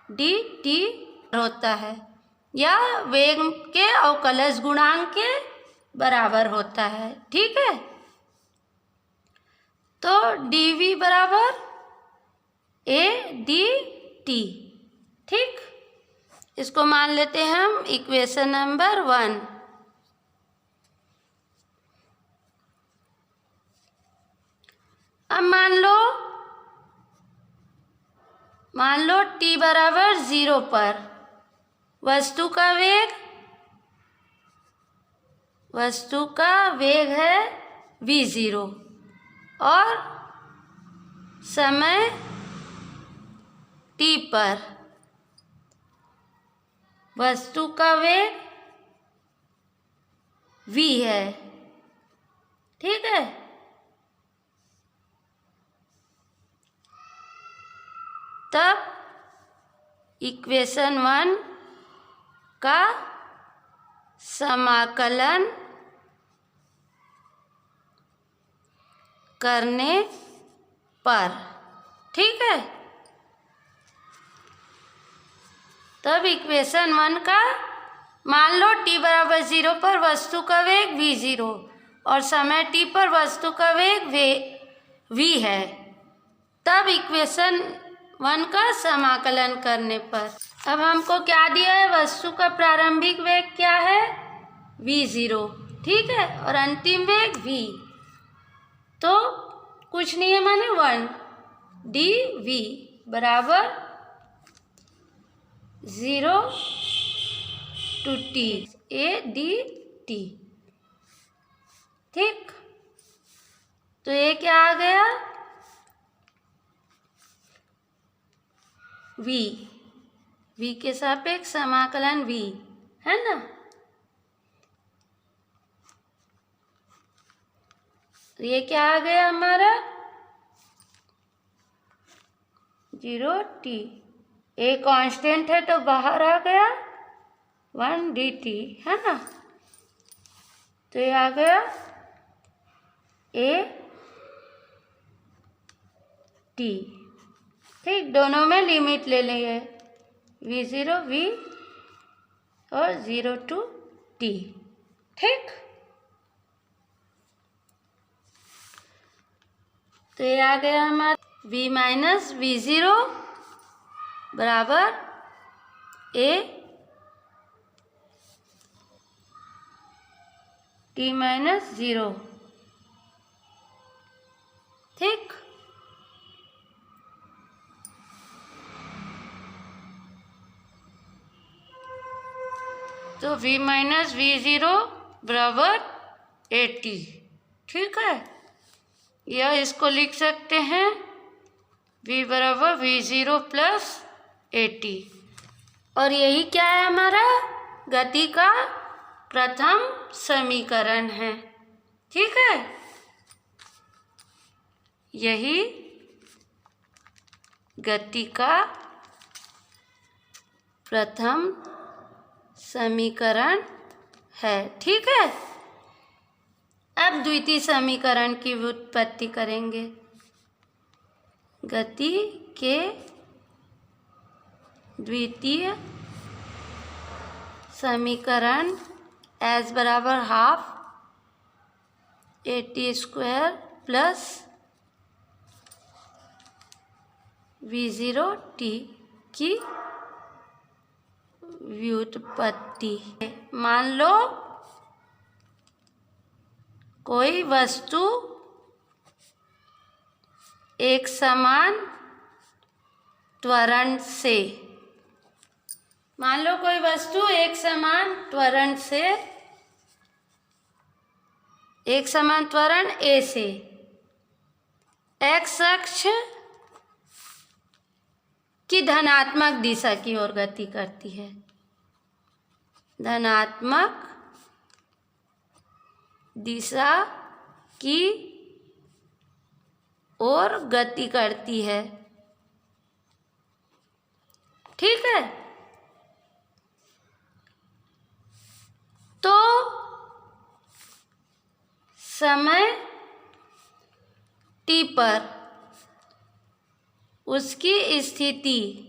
डी टी होता है, या वेग के अवकलज गुणांक के बराबर होता है। ठीक है, तो dv बराबर a डी टी। ठीक, इसको मान लेते हैं हम इक्वेशन नंबर 1। अब मान लो t बराबर 0 पर वस्तु का वेग है v0 और समय t पर वस्तु का वेग v है। ठीक है, तब इक्वेशन 1 का समाकलन करने पर, ठीक है, तब इक्वेशन 1 का मान लो t बराबर 0 पर वस्तु का वेग v0 और समय t पर वस्तु का वेग v है, तब इक्वेशन 1 का समाकलन करने पर अब हमको क्या दिया है, वस्तु का प्रारंभिक वेग क्या है v0, ठीक है, और अंतिम वेग v, तो कुछ नहीं है माने 1 dv बराबर 0 to t a dt। ठीक, तो ये क्या आ गया v के सापेक्ष समाकलन v है ना। तो ये क्या आ गया हमारा 0t, a कांस्टेंट है तो बाहर आ गया 1 dt है ना, तो ये आ गया a t। ठीक, दोनों में लिमिट ले लेंगे v0 v और 0 to t। ठीक, तो ये आ गया हमारा v माइनस v0 बराबर a t माइनस 0 ठीक। तो v माइनस वी ज़ीरो बराबर 80। ठीक है, या इसको लिख सकते हैं v बराबर वी ज़ीरो प्लस 80। और यही क्या है, हमारा गति का प्रथम समीकरण है। ठीक है, यही गति का प्रथम समीकरण है। ठीक है, अब द्वितीय समीकरण की व्युत्पत्ति करेंगे। गति के द्वितीय समीकरण s बराबर half 80 square plus V zero T की व्युत्पत्ति। मान लो कोई वस्तु एक समान त्वरण से, मान लो कोई वस्तु एक समान त्वरण से, एक समान त्वरण a से x अक्ष की धनात्मक दिशा की ओर गति करती है। धनात्मक दिशा की ओर गति करती है। ठीक है, तो समय t पर उसकी स्थिति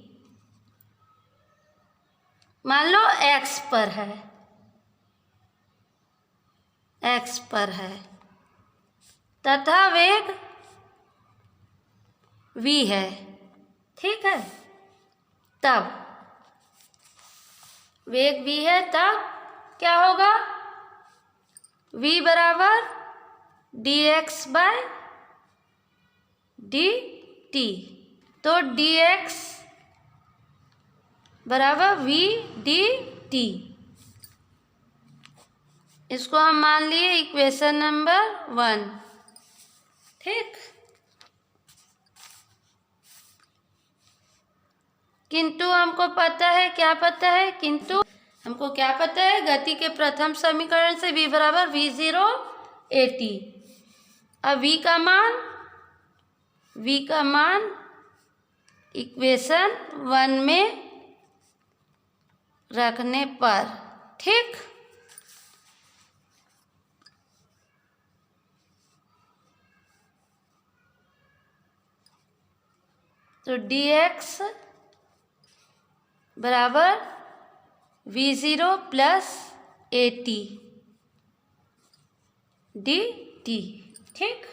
मान लो x पर है, x पर है तथा वेग v है। ठीक है, तब वेग v है, तब क्या होगा, v बराबर dx बाय dt। तो dx बराबर v dt, इसको हम मान लिए इक्वेशन नंबर 1। ठीक, किंतु हमको पता है, क्या पता है, किंतु हमको क्या पता है, गति के प्रथम समीकरण से v बराबर वी ज़ीरो 80। अब v का मान इक्वेशन 1 में रखने पर, ठीक, तो dx बराबर वी ज़ीरो प्लस 80 dt। ठीक,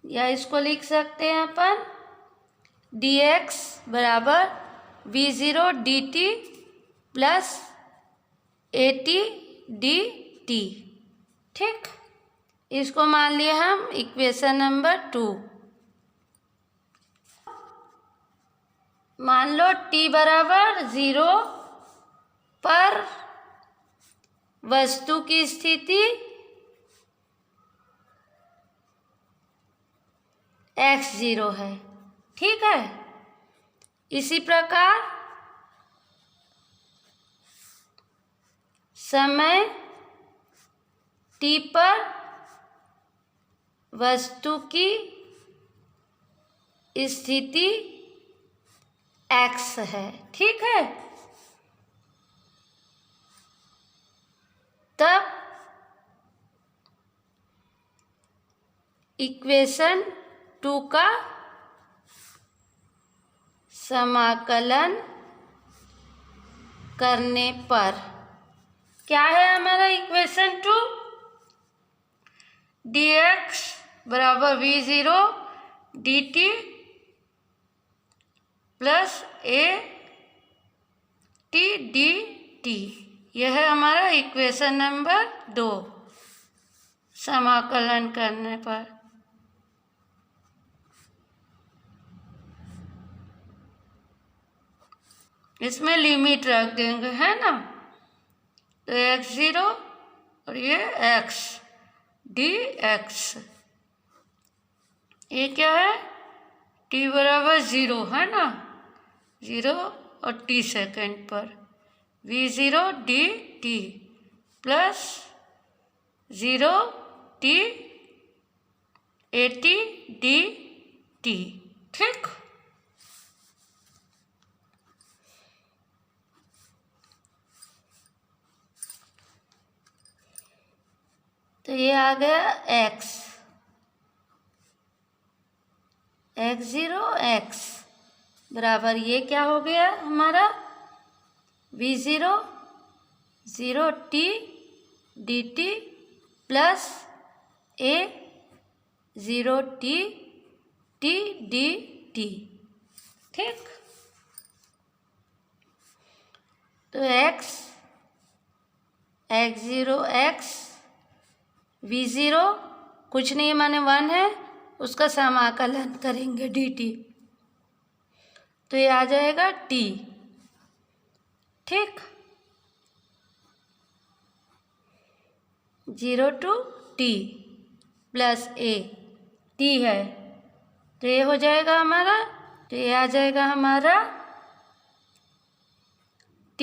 या इसको लिख सकते हैं अपन dx बराबर V zero dt plus 80 dt। ठीक, इसको मान लिए हम इक्वेशन नंबर 2। मान लो t बराबर 0 पर वस्तु की स्थिति x0 है। ठीक है, इसी प्रकार समय t पर वस्तु की स्थिति x है। ठीक है, तब इक्वेशन 2 का समाकलन करने पर क्या है हमारा इक्वेशन 2, dx बराबर V zero dt plus a t dt। यह है हमारा इक्वेशन नंबर 2 समाकलन करने पर। इसमें लिमिट रख देंगे, है ना। तो x0 और ये x dx, ये क्या है, t बराबर 0 है ना, 0 और t सेकेंड पर v0 dt plus 0 t at dt। ठीक, तो ये आ गया x0 x बराबर ये क्या हो गया हमारा v0 0 t dt plus a 0 t t dt। ठीक, तो x0 x v0 कुछ नहीं माने 1 है, उसका समाकलन करेंगे dt, तो ये आ जाएगा t। ठीक, 0 to t plus a t है, तो ये हो जाएगा हमारा, तो ये आ जाएगा हमारा t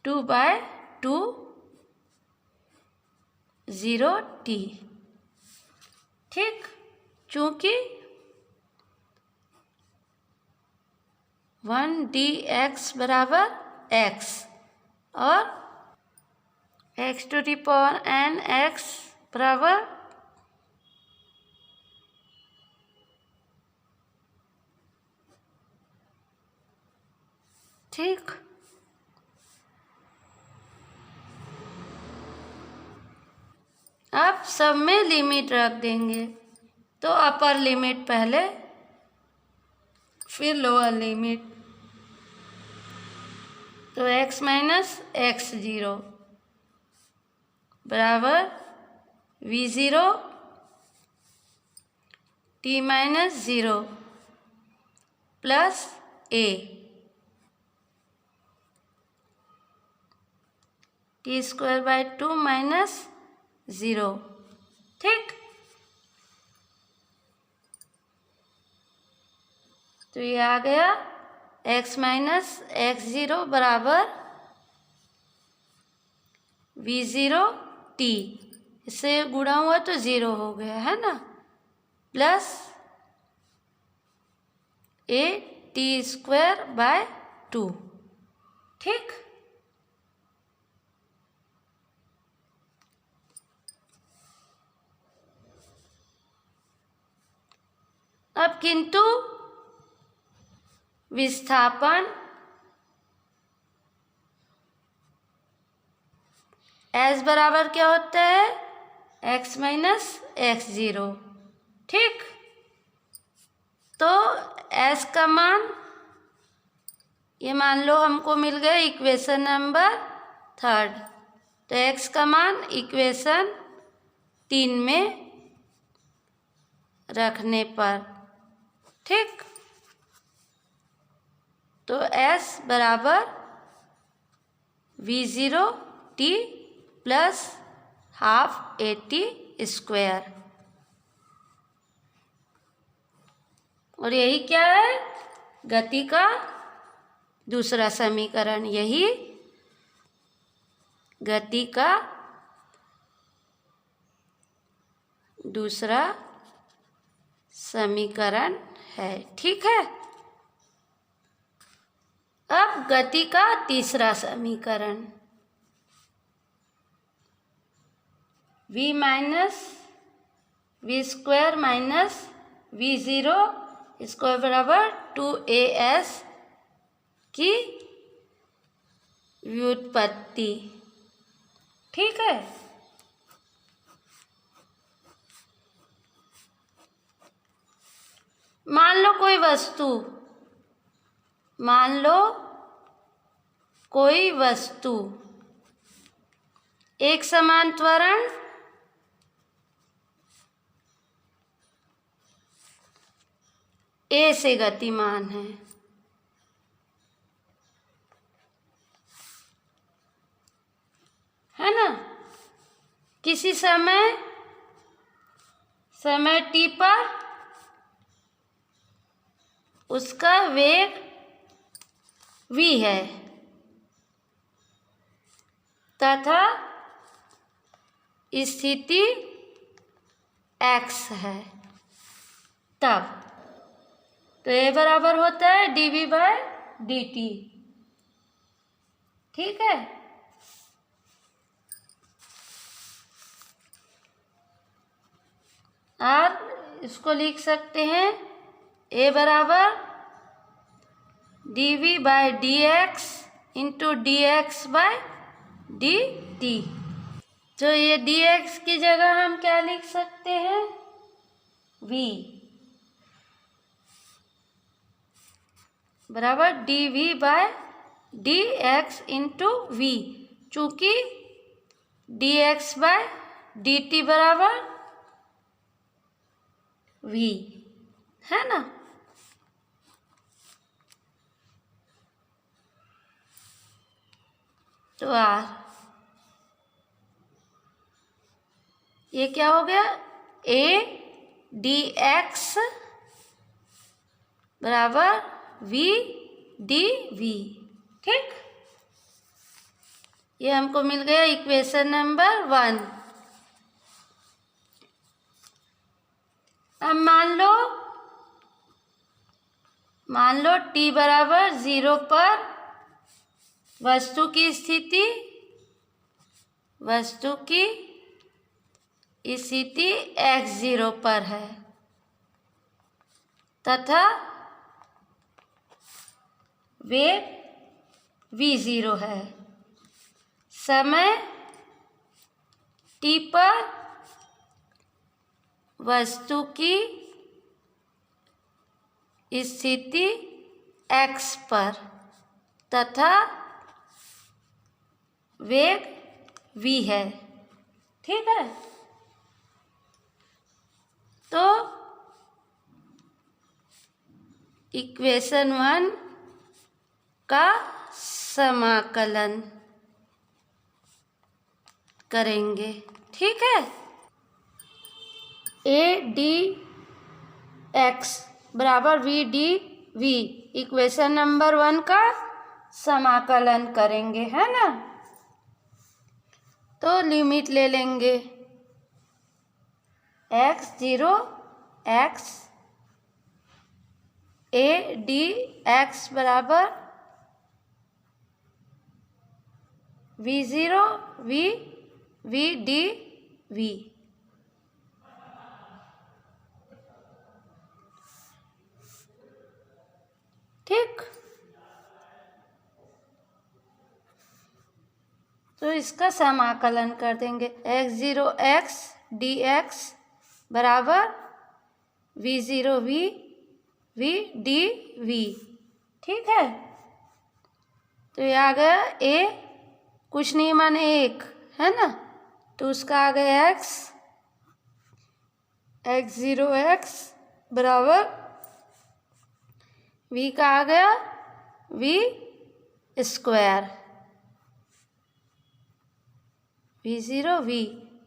2/2 0 t। ठीक, चूंकि 1 dx बराबर x और x to the power n x बराबर ठीक, अब सब में लिमिट रख देंगे, तो अपर लिमिट पहले फिर लोअर लिमिट, तो x माइनस x0 बराबर v0 t minus 0 plus a t² minus 0। ठीक, तो ये आ गया x माइनस x0 बराबर v0 t, इससे गुणा हुआ तो 0 हो गया, है ना, प्लस a t²/2। ठीक, अब किंतु विस्थापन s बराबर क्या होता है, x माइनस x0। ठीक, तो s का मान ये मान लो हमको मिल गया इक्वेशन नंबर 3, तो x का मान इक्वेशन 3 में रखने पर। ठीक, तो s बराबर v0 t plus half at², और यही क्या है, गति का दूसरा समीकरण, यही गति का दूसरा समीकरण है। ठीक है, अब गति का तीसरा समीकरण, v minus v² minus v0 square बराबर 2as की व्युत्पत्ति। ठीक है, मान लो कोई वस्तु, मान लो कोई वस्तु एक समान त्वरण ए से गतिमान है ना। किसी समय t पर उसका वेग v है तथा स्थिति x है, तब तो ये बराबर होता है dv/dt। ठीक है। आप इसको लिख सकते हैं a बराबर dv/dx इंटू dx/dt। तो ये dx की जगह हम क्या लिख सकते हैं, v बराबर dv/dx इंटू v, चूंकि dx/dt बराबर v है ना। तो ये क्या हो गया, a dx बराबर v dv। ठीक, ये हमको मिल गया इक्वेशन नंबर 1। अब मान लो t बराबर 0 पर वस्तु की स्थिति x0 पर है तथा वेग v0 है। समय t पर वस्तु की स्थिति x पर तथा वेग v है। ठीक है। तो इक्वेशन 1 का समाकलन करेंगे। ठीक है। a dx बराबर v dv इक्वेशन नंबर 1 का समाकलन करेंगे, है ना। तो लिमिट ले लेंगे x0 x a dx बराबर v0 v dv। ठीक, तो इसका समाकलन कर देंगे x0 x dx बराबर v0 v dv। ठीक है। तो ये आ गया a कुछ नहीं माने 1 है ना, तो उसका आ गया x0 x बराबर v का आ गया v स्क्वायर v0 v,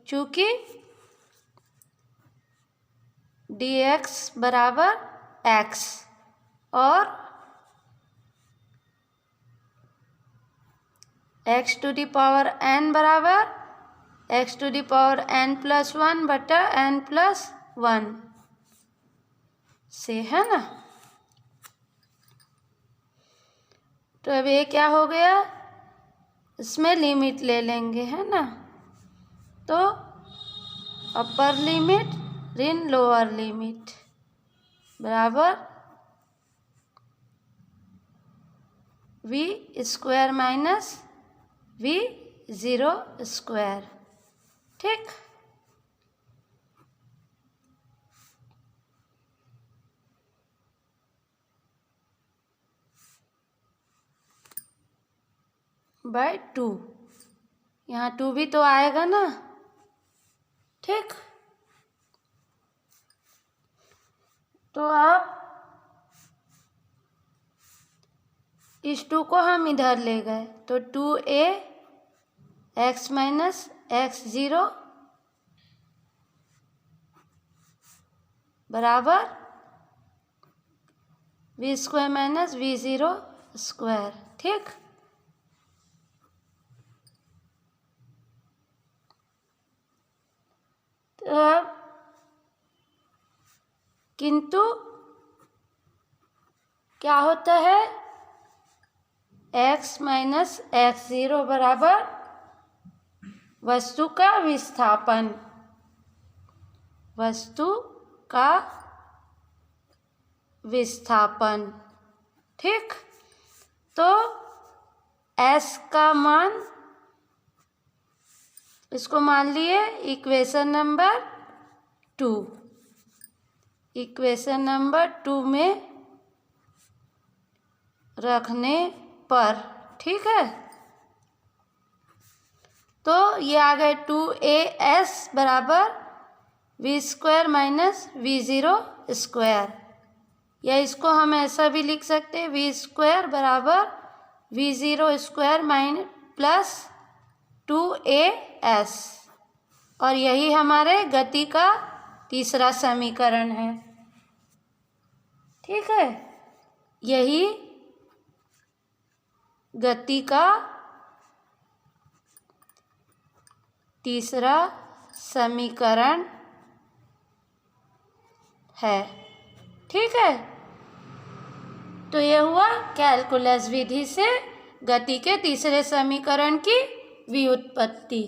चूंकि dx बराबर x और x to the power n बराबर x to the power n+1 बटा n+1 से, है ना। तो अब ये क्या हो गया, इसमें लिमिट ले लेंगे, है ना। तो अपर लिमिट ऋण लोअर लिमिट बराबर v square minus v0 square. ठीक, बाय 2। यहाँ 2 भी तो आएगा ना, ठीक। तो अब इस 2 को हम इधर ले गए तो 2a x माइनस x0 बराबर v square minus v0 square, ठीक। तो अब किंतु क्या होता है, x माइनस x0 बराबर वस्तु का विस्थापन, वस्तु का विस्थापन, ठीक। तो s का मान, इसको मान लिए इक्वेशन नंबर 2, इक्वेशन नंबर 2 में रखने पर, ठीक है। तो ये आ गए 2as बराबर v square minus v0 square, या इसको हम ऐसा भी लिख सकते हैं v स्क्वायर बराबर v0 square minus plus 2as, और यही हमारे गति का तीसरा समीकरण है, ठीक है। यही गति का तीसरा समीकरण है, ठीक है। तो यह हुआ कैलकुलस विधि से गति के तीसरे समीकरण की व्युत्पत्ति।